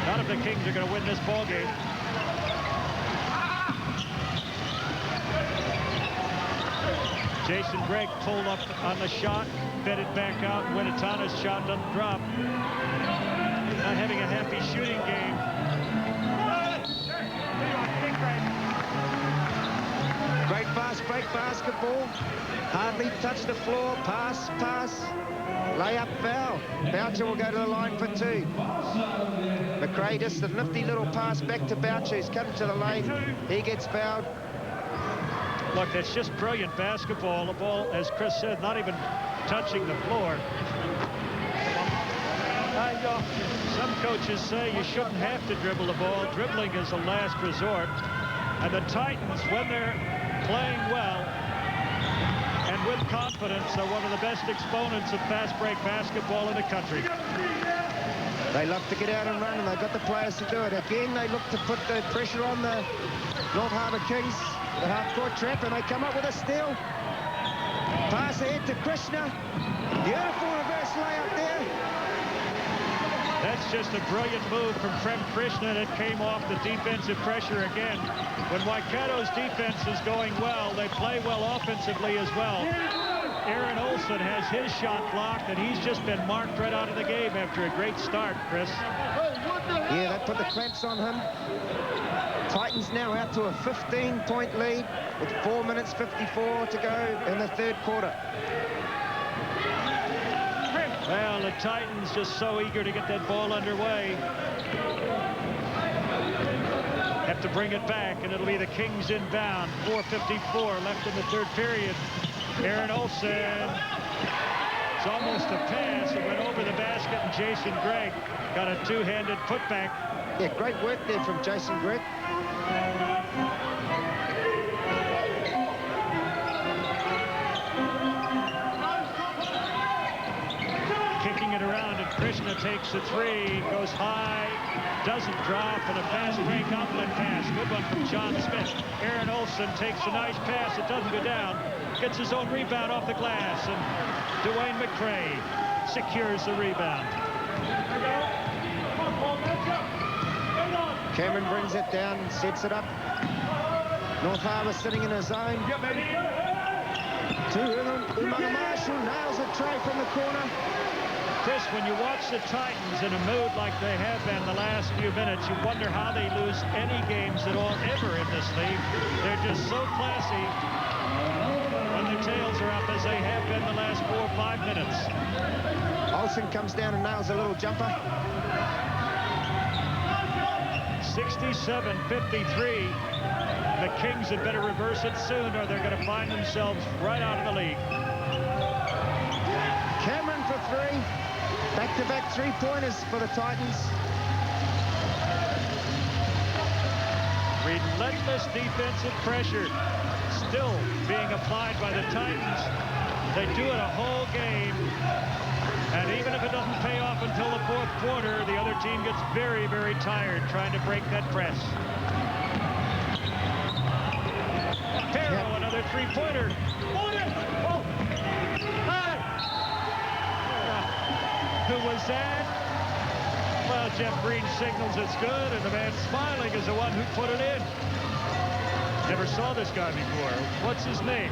None of the Kings are going to win this ball game. Jason Gregg pulled up on the shot, fed it back out. Winatana's shot doesn't drop. Not having a happy shooting game. Great fast break basketball. Hardly touched the floor. Pass. Layup foul. Boucher will go to the line for 2. McRae just a nifty little pass back to Boucher. He's come to the lane. He gets fouled. Look, that's just brilliant basketball. The ball, as Chris said, not even touching the floor. Some coaches say you shouldn't have to dribble the ball. Dribbling is a last resort. And the Titans, when they're playing well and with confidence, are one of the best exponents of fast break basketball in the country. They love to get out and run, and they've got the players to do it. Again, they look to put the pressure on the North Harbour Kings, the half-court trap, and they come up with a steal. Pass ahead to Krishna. Beautiful reverse layup there. That's just a brilliant move from Prem Krishna that came off the defensive pressure again. When Waikato's defense is going well, they play well offensively as well. Aaron Olson has his shot blocked, and he's just been marked right out of the game after a great start, Chris. Yeah, that put the clamps on him. Titans now out to a 15-point lead with 4 minutes 54 to go in the third quarter. Well, the Titans just so eager to get that ball underway. Have to bring it back, and it'll be the Kings inbound. 4:54 left in the third period. Aaron Olson. It's almost a pass. It went over the basket, and Jason Gregg got a two-handed putback. Yeah, great work there from Jason Gregg. Kicking it around, and Krishna takes a three, goes high, doesn't drop, and a fast break outlet pass. Good one from John Smith. Aaron Olson takes a nice pass. It doesn't go down. Gets his own rebound off the glass, and Dwayne McCray secures the rebound. Cameron brings it down and sets it up. North Harbour sitting in a zone. To Umaga Marshall, nails a tray from the corner. Chris, when you watch the Titans in a mood like they have been the last few minutes, you wonder how they lose any games at all ever in this league. They're just so classy when the tails are up, as they have been the last 4 or 5 minutes. Olsen comes down and nails a little jumper. 67-53. The Kings had better reverse it soon, or they're going to find themselves right out of the league. Cameron for three. Back-to-back three-pointers for the Titans. Relentless defensive pressure still being applied by the Titans. They do it a whole game. And even if it doesn't pay off until the fourth quarter, the other team gets very, very tired trying to break that press. Perro, another three-pointer. Who was that? Well, Jeff Green signals it's good, and the man smiling is the one who put it in. Never saw this guy before. What's his name?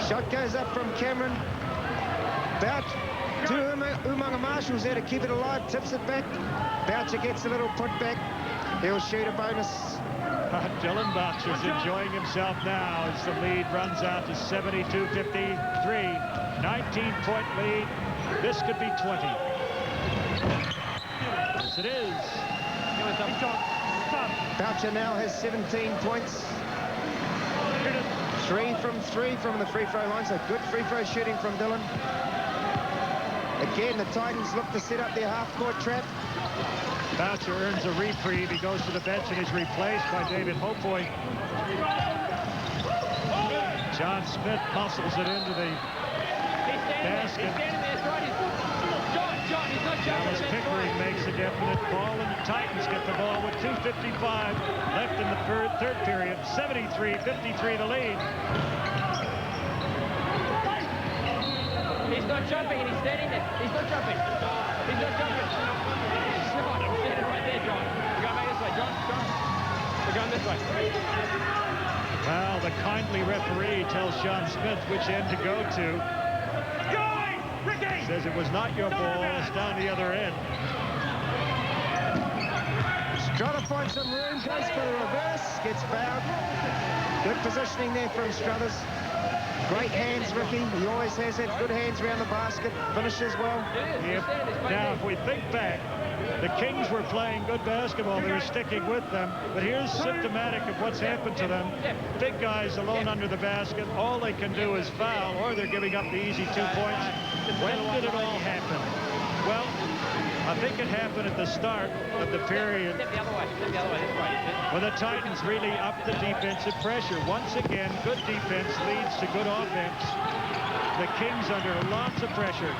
Shot goes up from Cameron. Bouch to Umaga Marshall's there to keep it alive, tips it back. Boucher gets a little putback. He'll shoot a bonus. Dylan Boucher's enjoying himself now as the lead runs out to 72-53. 19-point lead. This could be 20. Yes, it is. Boucher now has 17 points. 3 from the free throw line, so good free throw shooting from Dylan. Again, the Titans look to set up their half-court trap. Boucher earns a reprieve. He goes to the bench and is replaced by David Hopoy. John Smith muscles it into the basket. Dallas Pickering makes a definite call, and the Titans get the ball with 2:55 left in the third period. 73-53 the lead. He's not jumping, and he's standing there. He's not jumping. He's not jumping. He's not. I'm standing right there, John. We're going back this way, John. We're going this way. Well, the kindly referee tells John Smith which end to go to. Says it was not your ball, it's down the other end. Strother finds some room, goes for the reverse, gets fouled. Good positioning there from Struthers. Great hands, Ricky. He always has that good hands around the basket. Finishes well. Now, if we think back, The Kings were playing good basketball. They were sticking with them. But here's symptomatic of what's happened to them. Big guys alone under the basket. All they can do is foul, or they're giving up the easy 2 points. When did it all happen? Well, I think it happened at the start of the period Step the other way. Step the other way. This way. when the Titans really upped the defensive pressure. Once again, good defense leads to good offense. The Kings under lots of pressure.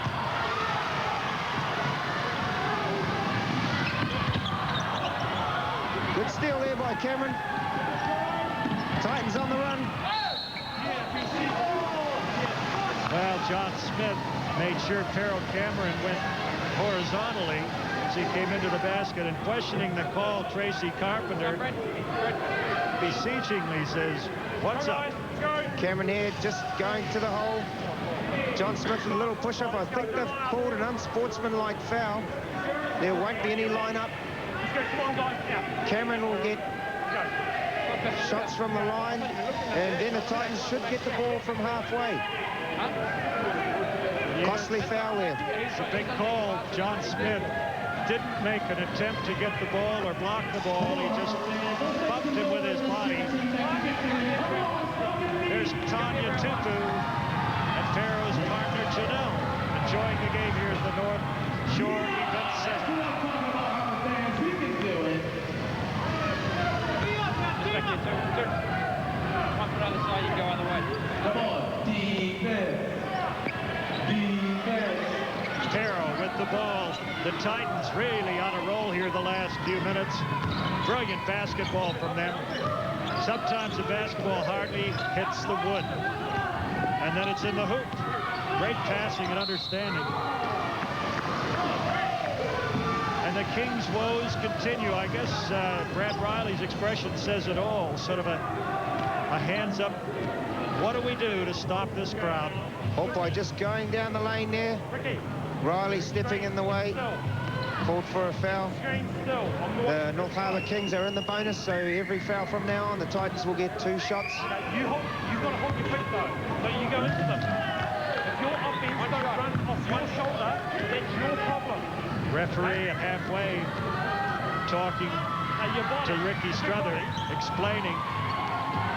Good steal there by Cameron. Titans on the run. Well, John Smith made sure Pero Cameron went horizontally as he came into the basket, and questioning the call, Tracy Carpenter beseechingly says, "What's up?" Cameron here just going to the hole. John Smith with a little push-up. I think they've called an unsportsmanlike foul. There won't be any line-up. Cameron will get shots from the line, and then the Titans should get the ball from halfway. Costly foul there. It's a big call. John Smith didn't make an attempt to get the ball or block the ball. He just bumped him with his body. There's Tanya Tupu and Pharaoh's partner Janelle enjoying the game here at the North Shore Event Center. Back here, two. One foot other side, you go other way. Come on, defense. Pero with the ball. The Titans really on a roll here the last few minutes. Brilliant basketball from them. Sometimes the basketball hardly hits the wood, and then it's in the hoop. Great passing and understanding. And the Kings' woes continue. I guess Brad Riley's expression says it all. Sort of a hands up. What do we do to stop this crowd? Oh, by just going down the lane there. Riley stepping in the way. Called for a foul. The North Harbour Kings are in the bonus, so every foul from now on, the Titans will get 2 shots. You've got to hold your feet though, so you go into them. If your offense don't run off your shoulder, that's your problem. Referee at halfway talking to Ricky Strother, explaining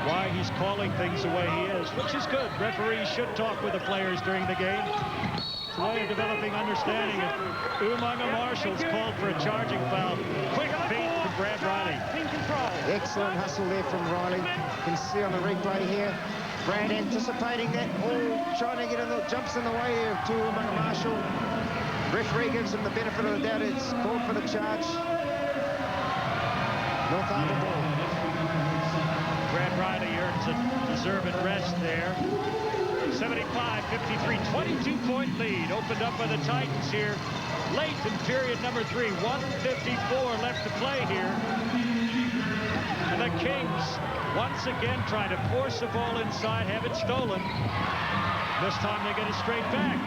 why he's calling things the way he is, which is good. Referees should talk with the players during the game. It's a way of developing understanding. Umaga Marshall's called for a charging foul. Quick feet from Brad Riley. Excellent hustle there from Riley. You can see on the replay here, Brad anticipating that, trying to get in the jumps in the way there to Umaga Marshall. Referee gives him the benefit of the doubt. It's called for the charge. North Harbour ball. Brad Riley earns a deserved rest there. 75-53, 22-point lead opened up by the Titans here late in period number 3. 1:54 left to play here. And the Kings once again trying to force the ball inside, have it stolen. This time they get it straight back.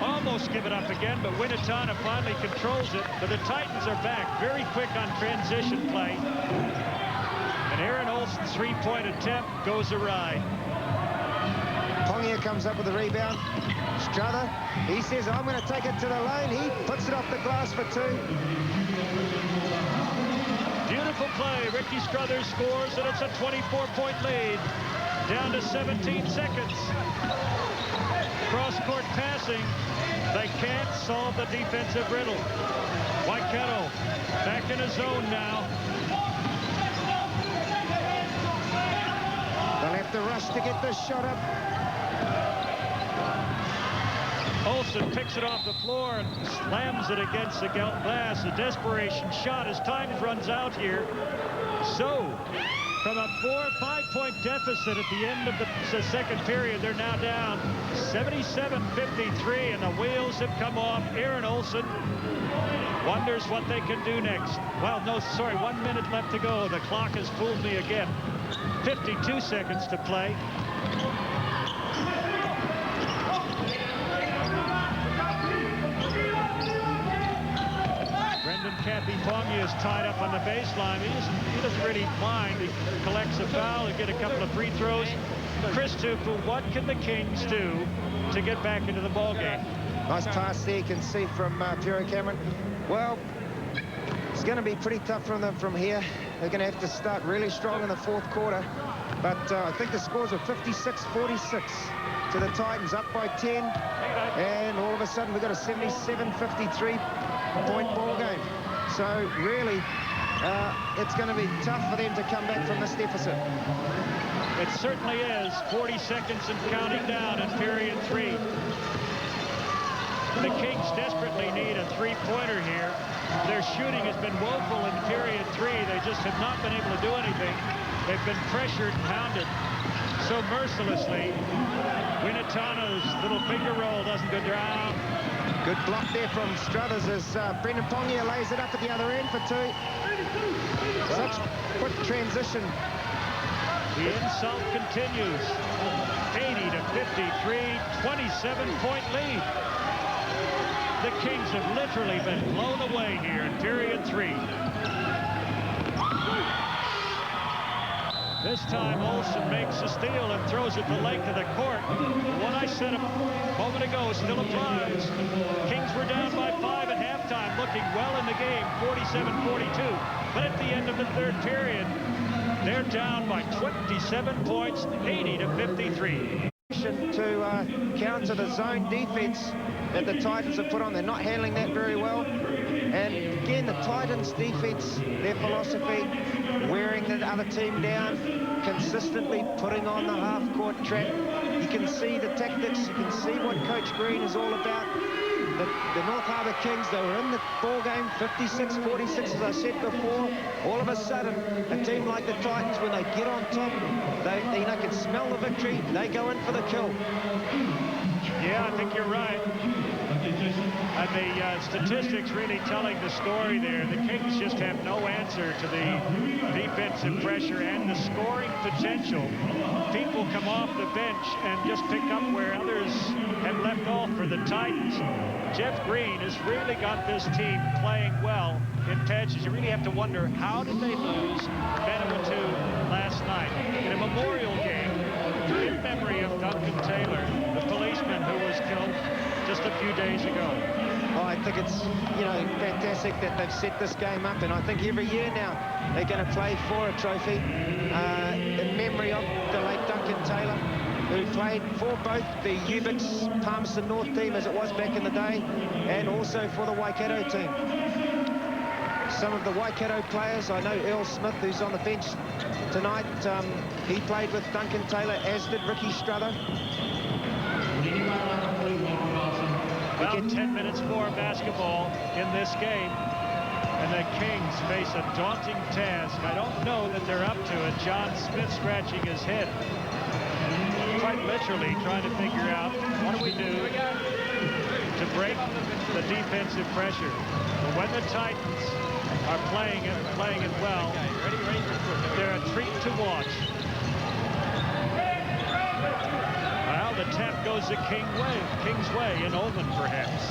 Almost give it up again, but Winatana finally controls it. But the Titans are back very quick on transition play. And Aaron Olsen's 3-point attempt goes awry. Pongia comes up with the rebound. Strother, he says, I'm going to take it to the lane. He puts it off the glass for 2. Beautiful play. Ricky Struthers scores, and it's a 24-point lead. Down to 17 seconds. Cross-court passing. They can't solve the defensive riddle. Waikato back in his zone now. They'll have to rush to get this shot up. Olsen picks it off the floor and slams it against the glass. A desperation shot as time runs out here. So, from a 4 or 5-point deficit at the end of the second period, they're now down 77-53, and the wheels have come off. Aaron Olsen wonders what they can do next. Well, no, sorry, 1 minute left to go. The clock has fooled me again. 52 seconds to play. Kathy Pongia is tied up on the baseline. He doesn't really mind. He collects a foul and get a couple of free throws. Chris Tupu, what can the Kings do to get back into the ball game? Nice pass there, you can see from Pero Cameron. Well, It's going to be pretty tough from them from here. They're going to have to start really strong in the fourth quarter. But I think the scores are 56-46 to the Titans, up by 10. And all of a sudden, we've got a 77-53 point ball game. So really, it's going to be tough for them to come back from this deficit. It certainly is. 40 seconds and counting down in period 3. The Kings desperately need a three-pointer here. Their shooting has been woeful in period 3. They just have not been able to do anything. They've been pressured and pounded so mercilessly. Winatano's little finger roll doesn't go down. Good block there from Struthers as Brendan Pongia lays it up at the other end for 2. Such quick transition. The insult continues. 80-53, 27-point lead. The Kings have literally been blown away here in period 3. This time Olsen makes a steal and throws it the length of the court. What I said a moment ago still applies. Kings were down by 5 at halftime, looking well in the game, 47-42. But at the end of the third period, they're down by 27 points, 80-53. To counter the zone defense that the Titans have put on. They're not handling that very well. And again, the Titans defense, their philosophy, wearing the other team down, consistently putting on the half-court trap. You can see the tactics. You can see what Coach Green is all about. The North Harbour Kings, they were in the ball game 56-46, as I said before. All of a sudden, a team like the Titans, when they get on top, they can smell the victory. They go in for the kill. Yeah, I think you're right. And the statistics really telling the story there. The Kings just have no answer to the defensive pressure and the scoring potential. People come off the bench and just pick up where others have left off for the Titans. Jeff Green has really got this team playing well in patches. You really have to wonder, how did they lose Vanuatu last night in a memorial game in memory of Duncan Taylor, the policeman who was killed just a few days ago. Oh, I think it's, fantastic that they've set this game up, and I think every year now they're going to play for a trophy in memory of the late Duncan Taylor, who played for both the Ubix Palmerston North team as it was back in the day, and also for the Waikato team. Some of the Waikato players, I know Earl Smith, who's on the bench tonight, he played with Duncan Taylor, as did Ricky Struther. Well, 10 minutes more basketball in this game, and the Kings face a daunting task. I don't know that they're up to it. John Smith scratching his head, quite literally trying to figure out, what do we do to break the defensive pressure? But when the Titans are playing it well, they're a treat to watch. Well, the tap goes the King's way in Oman, perhaps.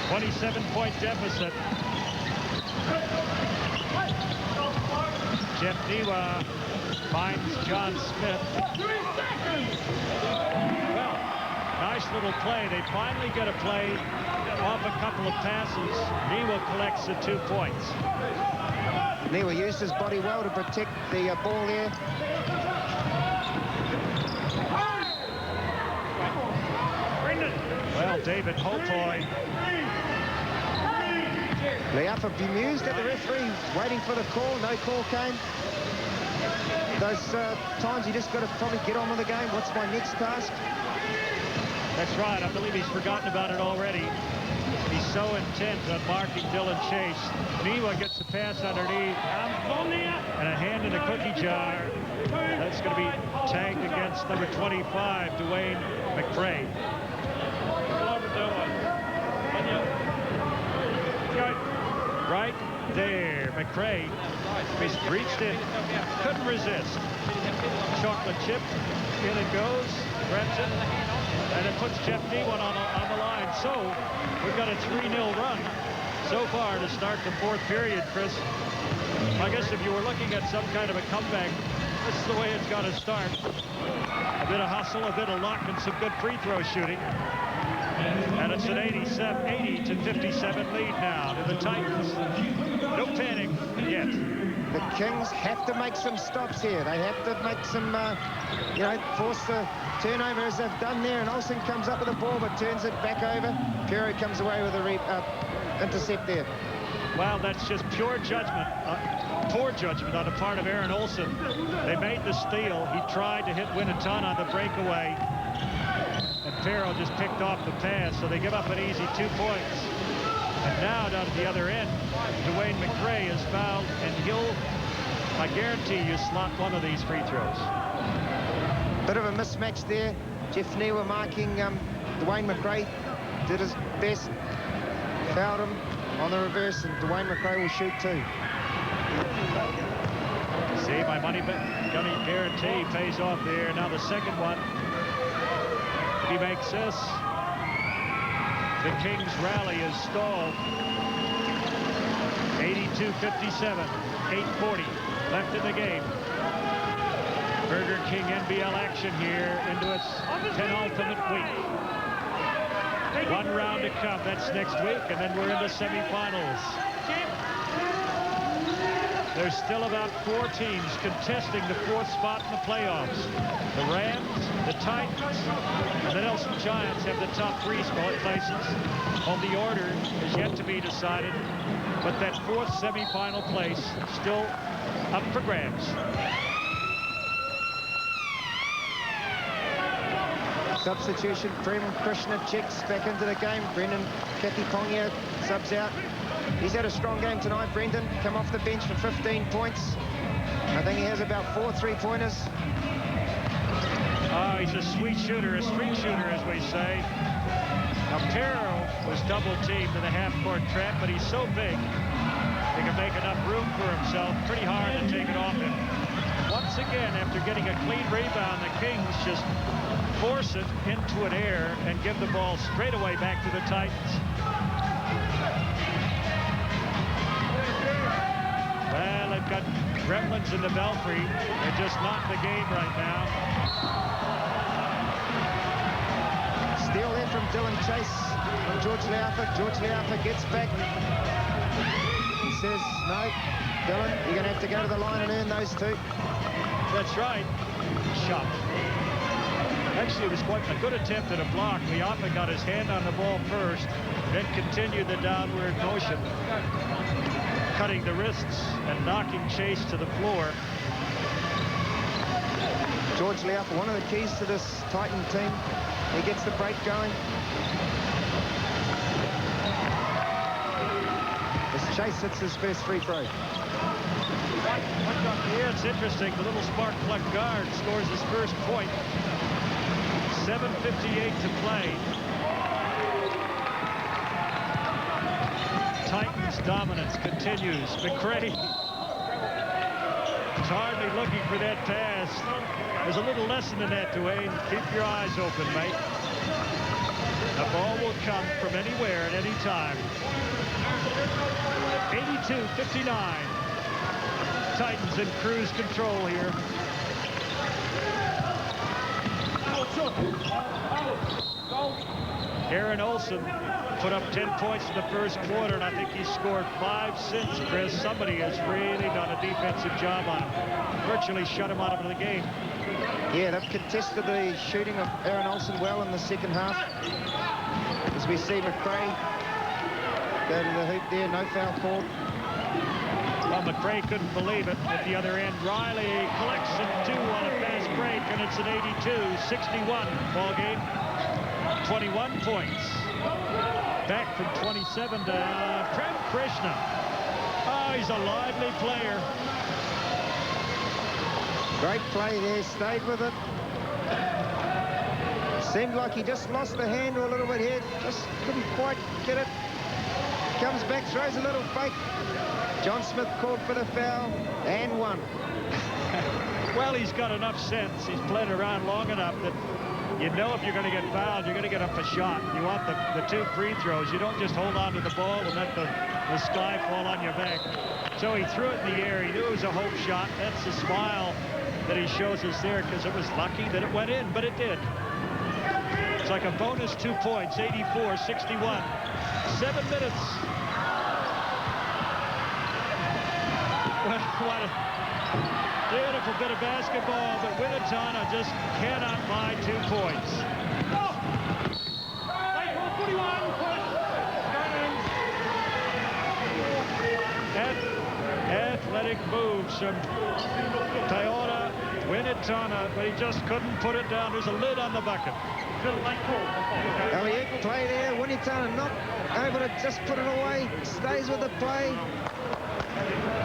27-point deficit. Jeff Niwa finds John Smith. Well, nice little play. They finally get a play off a couple of passes. Niwa collects the 2 points. Niwa used his body well to protect the ball there. Well, David Hopoy. Leafa bemused at the referee, waiting for the call. No call came. Those times you just got to probably get on with the game. What's my next task? That's right. I believe he's forgotten about it already. He's so intent on marking Dylan Chase. Niwa gets the pass underneath. And a hand in the cookie jar. That's going to be tagged against number 25, Dwayne McCray. Right there, McCray. He's reached in, couldn't resist. Chocolate chip, in it goes, grabs it, and it puts Jeff Niwa on the line. So we've got a 3-0 run so far to start the fourth period, Chris. I guess if you were looking at some kind of a comeback, this is the way it's got to start. A bit of hustle, a bit of luck, and some good free throw shooting. And it's an 80-57 lead now to the Titans. No panic yet. The Kings have to make some stops here. They have to make some, force the turnover as they've done there. And Olsen comes up with the ball but turns it back over. Pero comes away with a intercept there. Well, that's just pure judgment. Poor judgment on the part of Aaron Olsen. They made the steal. He tried to hit Winnaton on the breakaway. And Pero just picked off the pass, so they give up an easy 2 points. And now down at the other end, Dwayne McRae is fouled, and I guarantee you, slot one of these free throws. Bit of a mismatch there. Jeff Newer marking Dwayne McRae. Did his best. Fouled him on the reverse, and Dwayne McRae will shoot too. See, my money guarantee pays off there. Now the second one. If he makes this, the Kings rally is stalled. 82-57, 8:40 left in the game. Burger King NBL action here into its penultimate week. One round to come. That's next week, and then we're into semifinals. There's still about 4 teams contesting the 4th spot in the playoffs. The Rams, the Titans, and the Nelson Giants have the top 3 places. On the order is yet to be decided, but that 4th semifinal place still up for grabs. Substitution, Prem Krishnachek's back into the game. Brendan Kakipongia subs out. He's had a strong game tonight, Brendan. Come off the bench for 15 points. I think he has about 4 3-pointers. Oh, he's a sweet shooter, a street shooter, as we say. Now, Pero was double-teamed in the half-court trap, but he's so big, he can make enough room for himself. Pretty hard to take it off him. Once again, after getting a clean rebound, the Kings just force it into an air and give the ball straight away back to the Titans. Well, they've got gremlins in the belfry. They're just not in the game right now. Steal there from Dylan Chase from George Leafa. George Leafa gets back. He says, no, Dylan, you're going to have to go to the line and earn those 2. That's right. Shot. Actually, it was quite a good attempt at a block. Leafa got his hand on the ball first, then continued the downward motion, cutting the wrists and knocking Chase to the floor. George Leafa, one of the keys to this Titan team. He gets the break going. As Chase hits his first free throw. Yeah, it's interesting. The little spark plug guard scores his first point. 7:58 to play. Titans dominance continues. McRae is hardly looking for that pass. There's a little lesson in that, Dwayne. Keep your eyes open, mate. The ball will come from anywhere at any time. 82-59. Titans in cruise control here. Aaron Olsen put up 10 points in the first quarter, and I think he's scored 5 since, Chris. Somebody has really done a defensive job on him. Virtually shut him out of the game. Yeah, they've contested the shooting of Aaron Olsen well in the second half. As we see McRae go to the hoop there, no foul called. Well, McRae couldn't believe it at the other end. Riley collects and 2 on a fast break, and it's an 82-61 ball game. 21 points. Back from 27 to Prem Krishna. Oh, he's a lively player. Great play there, stayed with it. Seemed like he just lost the handle a little bit here. Just couldn't quite get it. Comes back, throws a little fake. John Smith called for the foul, and 1. Well, he's got enough sense. He's played around long enough that you know if you're going to get fouled, you're going to get up a shot. You want the 2 free throws. You don't just hold on to the ball and let the sky fall on your back. So he threw it in the air. He knew it was a hope shot. That's the smile that he shows us there, because it was lucky that it went in, but it did. It's like a bonus 2 points, 84-61. 7 minutes. Well, what a beautiful bit of basketball, but Winnetana just cannot buy 2 points. Athletic moves from Toyota Winnetana, but he just couldn't put it down. There's a lid on the bucket. Elliott play there. Winnetana not able to just put it away. Stays with the play.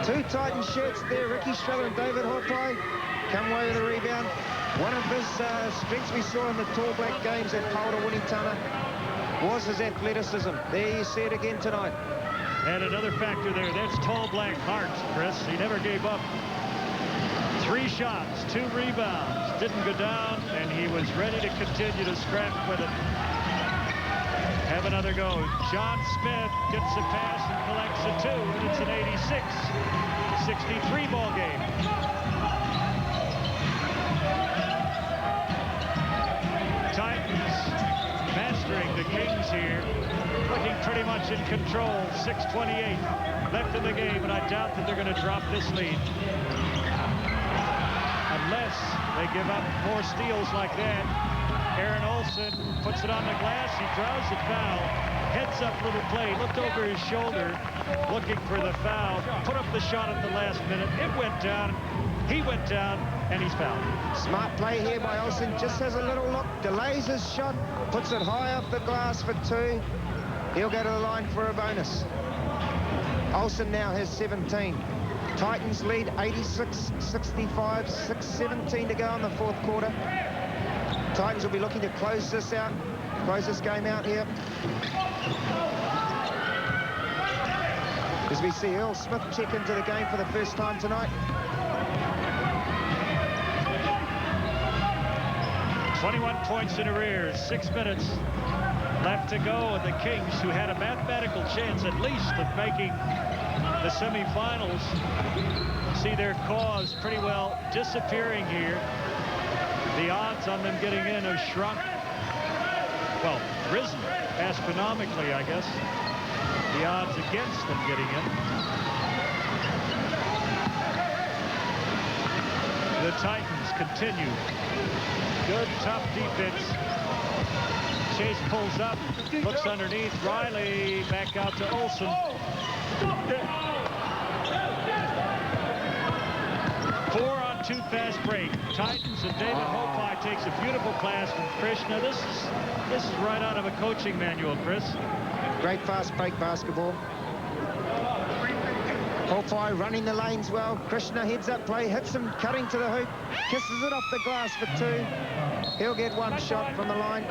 2 Titan shirts there. Ricky Strella and David Hopai come away with a rebound. One of his strengths we saw in the Tall Black games at Paula Winnetana was his athleticism. There you see it again tonight. And another factor there, that's Tall Black heart, Chris. He never gave up. 3 shots, 2 rebounds, didn't go down, and he was ready to continue to scrap with it. Have another go. John Smith gets a pass and collects a 2, and it's an 86-63 ball game. Titans mastering the Kings here, looking pretty much in control. 6:28 left in the game, and I doubt that they're going to drop this lead. Unless they give up more steals like that. Aaron Olson puts it on the glass. He draws the foul. Heads up little play. Looked over his shoulder, looking for the foul. Put up the shot at the last minute. It went down. He went down, and he's fouled. Smart play here by Olson. Just has a little look. Delays his shot. Puts it high off the glass for 2. He'll go to the line for a bonus. Olson now has 17. Titans lead 86-65, 6:17 to go in the 4th quarter. Titans will be looking to close this game out here. As we see Earl Smith check into the game for the first time tonight. 21 points in arrears, 6 minutes left to go, and the Kings, who had a mathematical chance at least of making the semifinals, see their cause pretty well disappearing here. The odds on them getting in have shrunk, well, risen astronomically, I guess. The odds against them getting in. The Titans continue. Good, tough defense. Chase pulls up, looks underneath. Riley back out to Olson. 4-on-2 fast break. Titans and David Hopai takes a beautiful pass from Krishna. This is right out of a coaching manual, Chris. Great fast break basketball. Hopai running the lanes well. Krishna heads up play, hits him, cutting to the hoop, kisses it off the glass for 2. He'll get 1 shot from the line.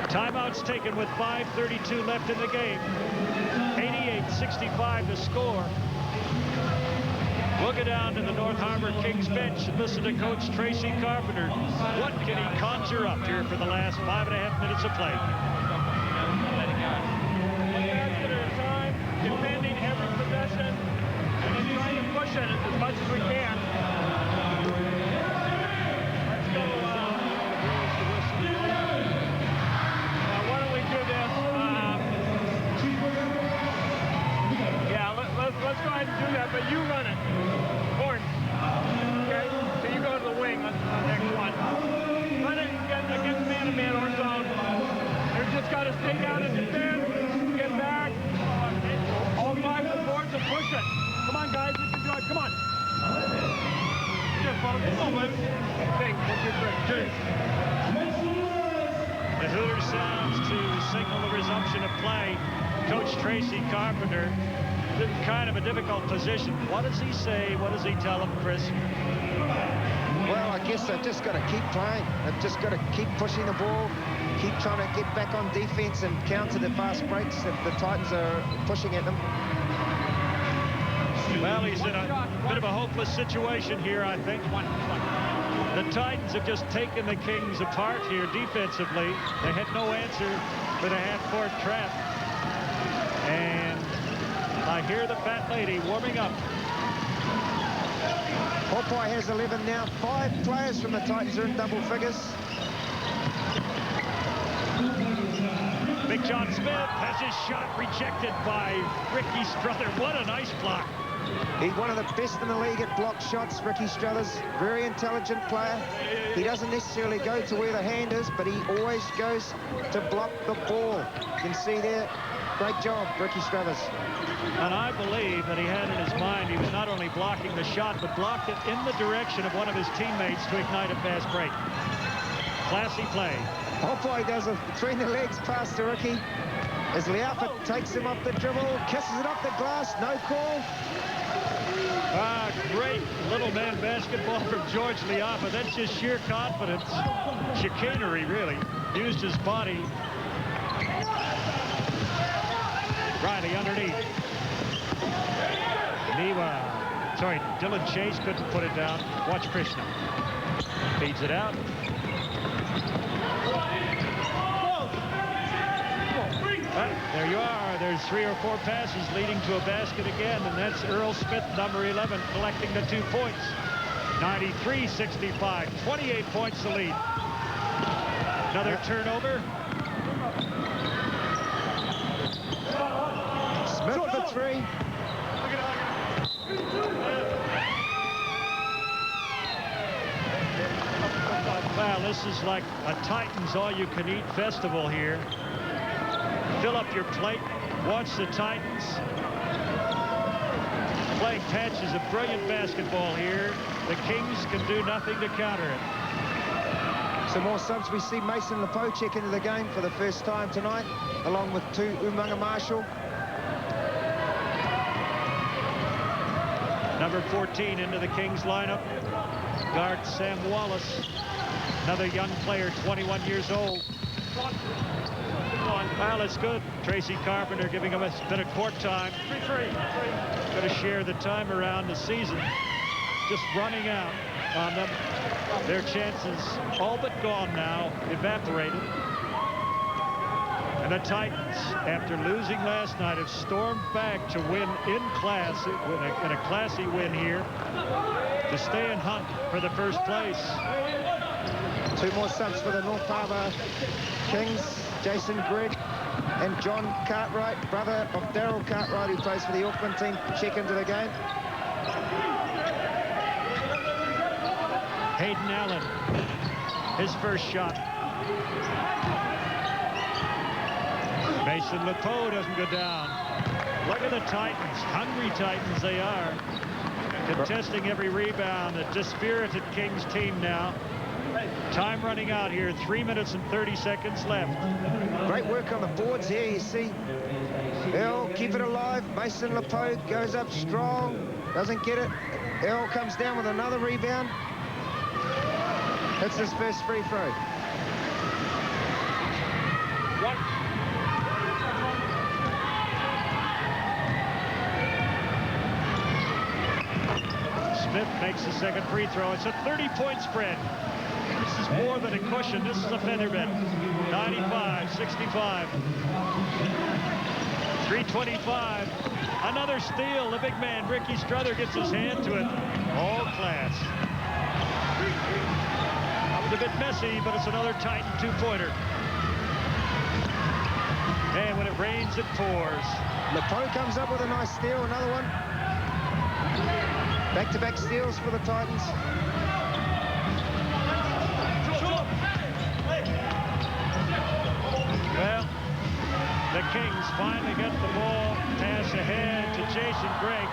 Timeouts taken with 5:32 left in the game. 88-65 to score. We'll go down to the North Harbour Kings bench and listen to Coach Tracy Carpenter. What can he conjure up here for the last 5.5 minutes of play? Time, defending every possession, and then trying to push it as much as we can. Let's go. Why don't we do this? Yeah, let's go ahead and do that, but you run it. Horn. Okay? So you go to the wing on the next one. Run it against man-to-man or zone. You just got to stay down and defend. Get back. All 5 supports and push it. Come on, guys. You can do it. Come on. Come on, baby. Thanks. The Hooter sounds to signal the resumption of play. Coach Tracy Carpenter in kind of a difficult position. What does he say? What does he tell them, Chris? Well, I guess they've just got to keep playing. They've just got to keep pushing the ball, keep trying to get back on defense and counter the fast breaks that the Titans are pushing at them. Well, he's in a bit of a hopeless situation here, I think. The Titans have just taken the Kings apart here defensively. They had no answer for the half-court trap. And I hear the fat lady warming up. Hopai has 11 now. 5 players from the Titans are in double figures. Big John Smith has his shot rejected by Ricky Strother. What a nice block. He's one of the best in the league at block shots, Ricky Struthers. Very intelligent player. He doesn't necessarily go to where the hand is, but he always goes to block the ball. You can see there. Great job, Ricky Struthers. And I believe that he had in his mind he was not only blocking the shot, but blocked it in the direction of one of his teammates to ignite a fast break. Classy play. Oh boy, he does a between the legs pass to Ricky. As Liafa takes him off the dribble, kisses it off the glass, no call. Ah, great little man basketball from George Liafa. That's just sheer confidence. Chicanery, really. Used his body. Riley underneath. Dylan Chase couldn't put it down. Watch Krishna. Feeds it out. There you are. There's 3 or 4 passes leading to a basket again, and that's Earl Smith, number 11, collecting the 2 points. 93-65, 28 points to lead. Another turnover. Smith for 3. Well, this is like a Titans all-you-can-eat festival here. Fill up your plate, watch the Titans. Playing patches of brilliant basketball here. The Kings can do nothing to counter it. Some more subs. We see Mason Lepo check into the game for the first time tonight, along with Umaga Marshall. Number 14 into the Kings lineup. Guard Sam Wallace. Another young player, 21 years old. Well, it's good. Tracy Carpenter giving him a bit of court time. Going to share the time around the season. Just running out on them. Their chances all but gone now, evaporated. And the Titans, after losing last night, have stormed back to win in class, in a classy win here, to stay in hunt for the first place. 2 more subs for the North Harbour Kings. Jason Gregg and John Cartwright, brother of Daryl Cartwright, who plays for the Auckland team, check into the game. Hayden Allen, his first shot. Mason Lepo doesn't go down. Look at the Titans, hungry Titans they are. Contesting every rebound, a dispirited Kings team now. Time running out here, 3 minutes and 30 seconds left. Great work on the boards here, you see. Earl, keep it alive. Mason Lepo goes up strong, doesn't get it. Earl comes down with another rebound. Hits his first free throw. Smith makes the second free throw. It's a 30-point spread. This is more than a cushion. This is a feather bed. 95-65. 3:25. Another steal. The big man, Ricky Strother, gets his hand to it. All class. That was a bit messy, but it's another Titan 2-pointer. And when it rains, it pours. Lepo comes up with a nice steal. Another one. Back-to-back steals for the Titans. Well, the Kings finally get the ball, pass ahead to Jason Gregg,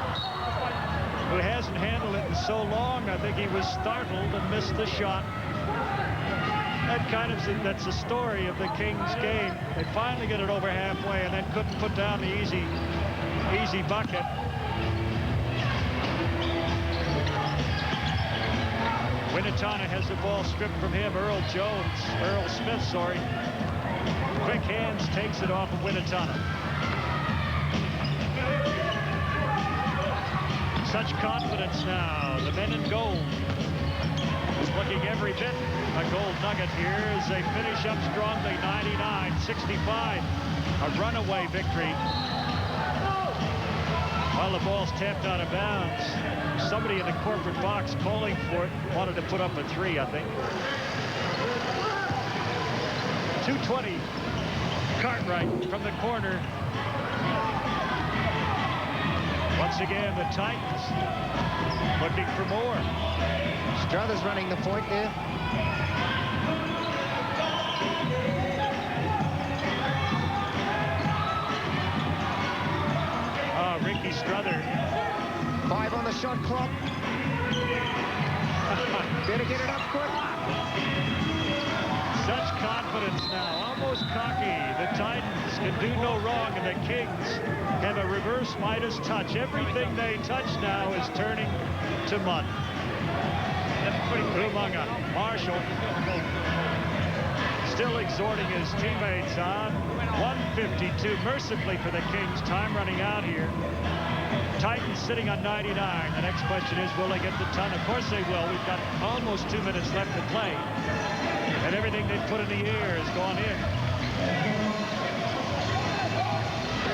who hasn't handled it in so long. I think he was startled and missed the shot. That's the story of the Kings game. They finally get it over halfway and then couldn't put down the easy bucket. Winnetana has the ball stripped from him. Earl Smith, sorry. Quick hands, takes it off of Winnetana. Such confidence now. The men in gold is looking every bit a gold nugget here as they finish up strongly. 99-65. A runaway victory. While the ball's tapped out of bounds, somebody in the corporate box calling for it wanted to put up a 3, I think. 2:20 Cartwright from the corner. Once again, the Titans looking for more. Struthers running the point there. Ricky Struther. 5 on the shot clock. Better get it up quick. Such confidence now, almost cocky. The Titans can do no wrong, and the Kings have a reverse Midas touch. Everything they touch now is turning to mud. Umaga, Marshall, still exhorting his teammates on. 152 mercifully for the Kings. Time running out here. Titans sitting on 99. The next question is, will they get the ton? Of course they will. We've got almost 2 minutes left to play. And everything they've put in the air has gone in.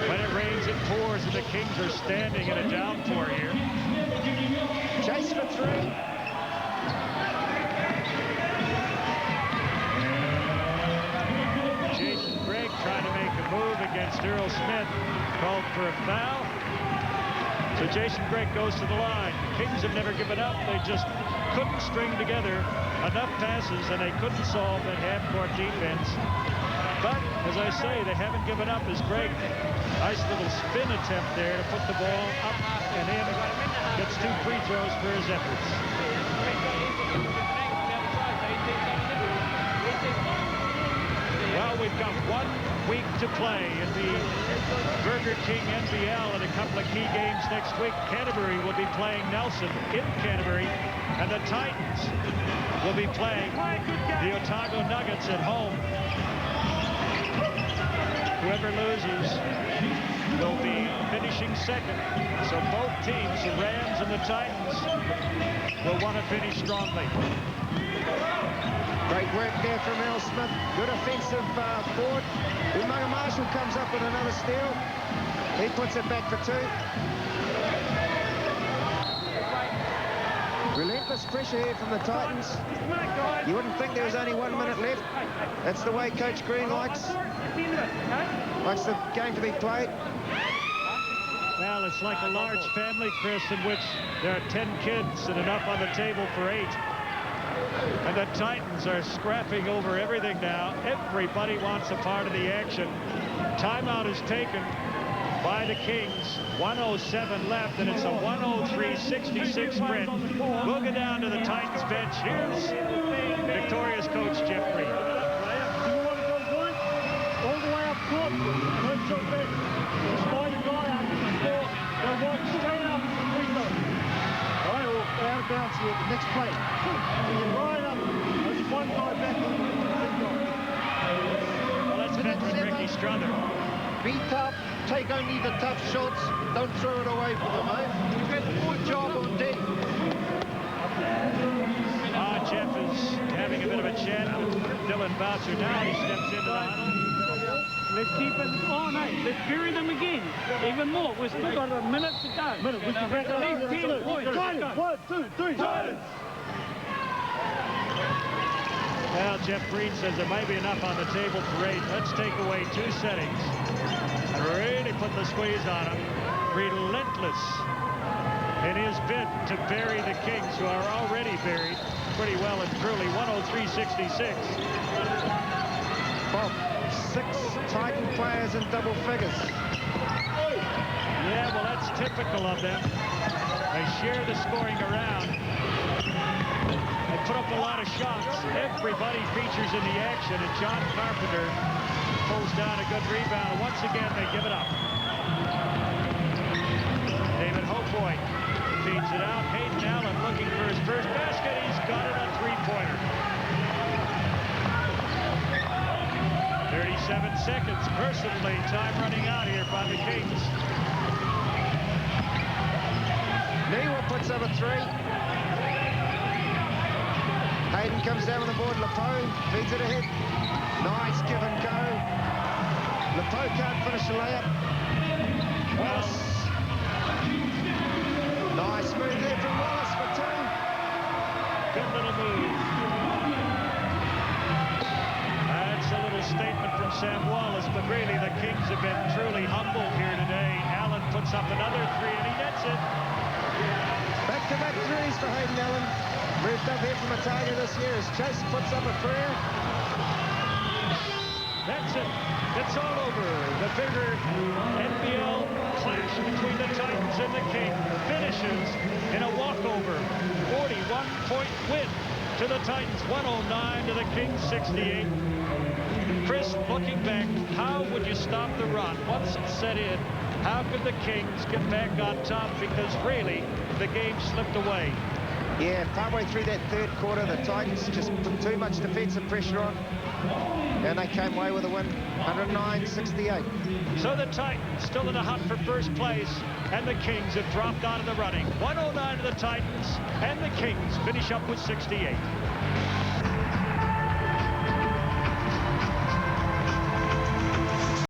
When it rains, it pours, and the Kings are standing in a downpour here. Chase for 3. Jason Gregg trying to make a move against Earl Smith. Called for a foul. So Jason Gregg goes to the line. The Kings have never given up. They just couldn't string together enough passes, and they couldn't solve that half-court defense. But, as I say, they haven't given up as Gregg. Nice little spin attempt there to put the ball up and in. Gets 2 free throws for his efforts. Well, we've got 1 week to play in the Burger King NBL and a couple of key games next week. Canterbury will be playing Nelson in Canterbury, and the Titans will be playing the Otago Nuggets at home. Whoever loses will be finishing second. So both teams, the Rams and the Titans, will want to finish strongly. Great work there from Earl Smith. Good offensive board. Umaga Marshall comes up with another steal. He puts it back for 2. Relentless pressure here from the Titans. You wouldn't think there was only 1 minute left. That's the way Coach Green likes the game to be played. Well, it's like a large family, Chris, in which there are 10 kids and enough on the table for 8. And the Titans are scrapping over everything now. Everybody wants a part of the action. Timeout is taken by the Kings. 1:07 left, and it's a 1:03.66 sprint. We'll go down to the Titans bench. Here's victorious coach Jeff Green. You want to go good? All the way up court. Don't show back. Just find a guy out in the floor. Go right straight up to the free throw. All right, we'll out of bounds here. The next play. Right up. There's one guy back on the free throw. Well, that's veteran Ricky Struther. Be tough. Take only the tough shots. Don't throw it away for them, eh? We've got a good job on deck. Jeff is having a bit of a chat with Dylan Boucher now. He steps into the huddle. Let's keep it on, eh? Let's bury them again. Even more. We've still got a minute to go. We can back up. 10 points. 1, 2, 3. Titans! Well, Jeff Green says there might be enough on the table for 8. Let's take away 2 settings and really put the squeeze on him. Relentless in his bid to bury the Kings, who are already buried pretty well and truly. 1:03.66. Bob, 6 Titan players in double figures. Yeah, well, that's typical of them. They share the scoring around. They put up a lot of shots. Everybody features in the action, and John Carpenter pulls down a good rebound. Once again, they give it up. David Hopeboy feeds it out. Hayden Allen looking for his first basket. He's got it on 3-pointer. 37 seconds. Personally, time running out here by the Kings. Niwa puts up a 3. Hayden comes down on the board. Lepeau feeds it ahead. Nice give and go. Lepeau can't finish the layup. Wallace. Nice move there from Wallace for 2. Good little move. That's a little little statement from Sam Wallace, but really the Kings have been truly humbled here today. Allen puts up another three, and he nets it. Back-to-back threes for Hayden Allen. Moved up here from a Tiger this year as Chase puts up a prayer. That's it. It's all over. The bigger NBL clash between the Titans and the Kings finishes in a walkover. 41-point win to the Titans, 109 to the Kings, 68. Chris, looking back, how would you stop the run? Once it set in, how could the Kings get back on top? Because really, the game slipped away. Yeah, partway through that third quarter, the Titans just put too much defensive pressure on, and they came away with a win, 109-68. So the Titans still in the hunt for first place, and the Kings have dropped out of the running. 109 to the Titans, and the Kings finish up with 68.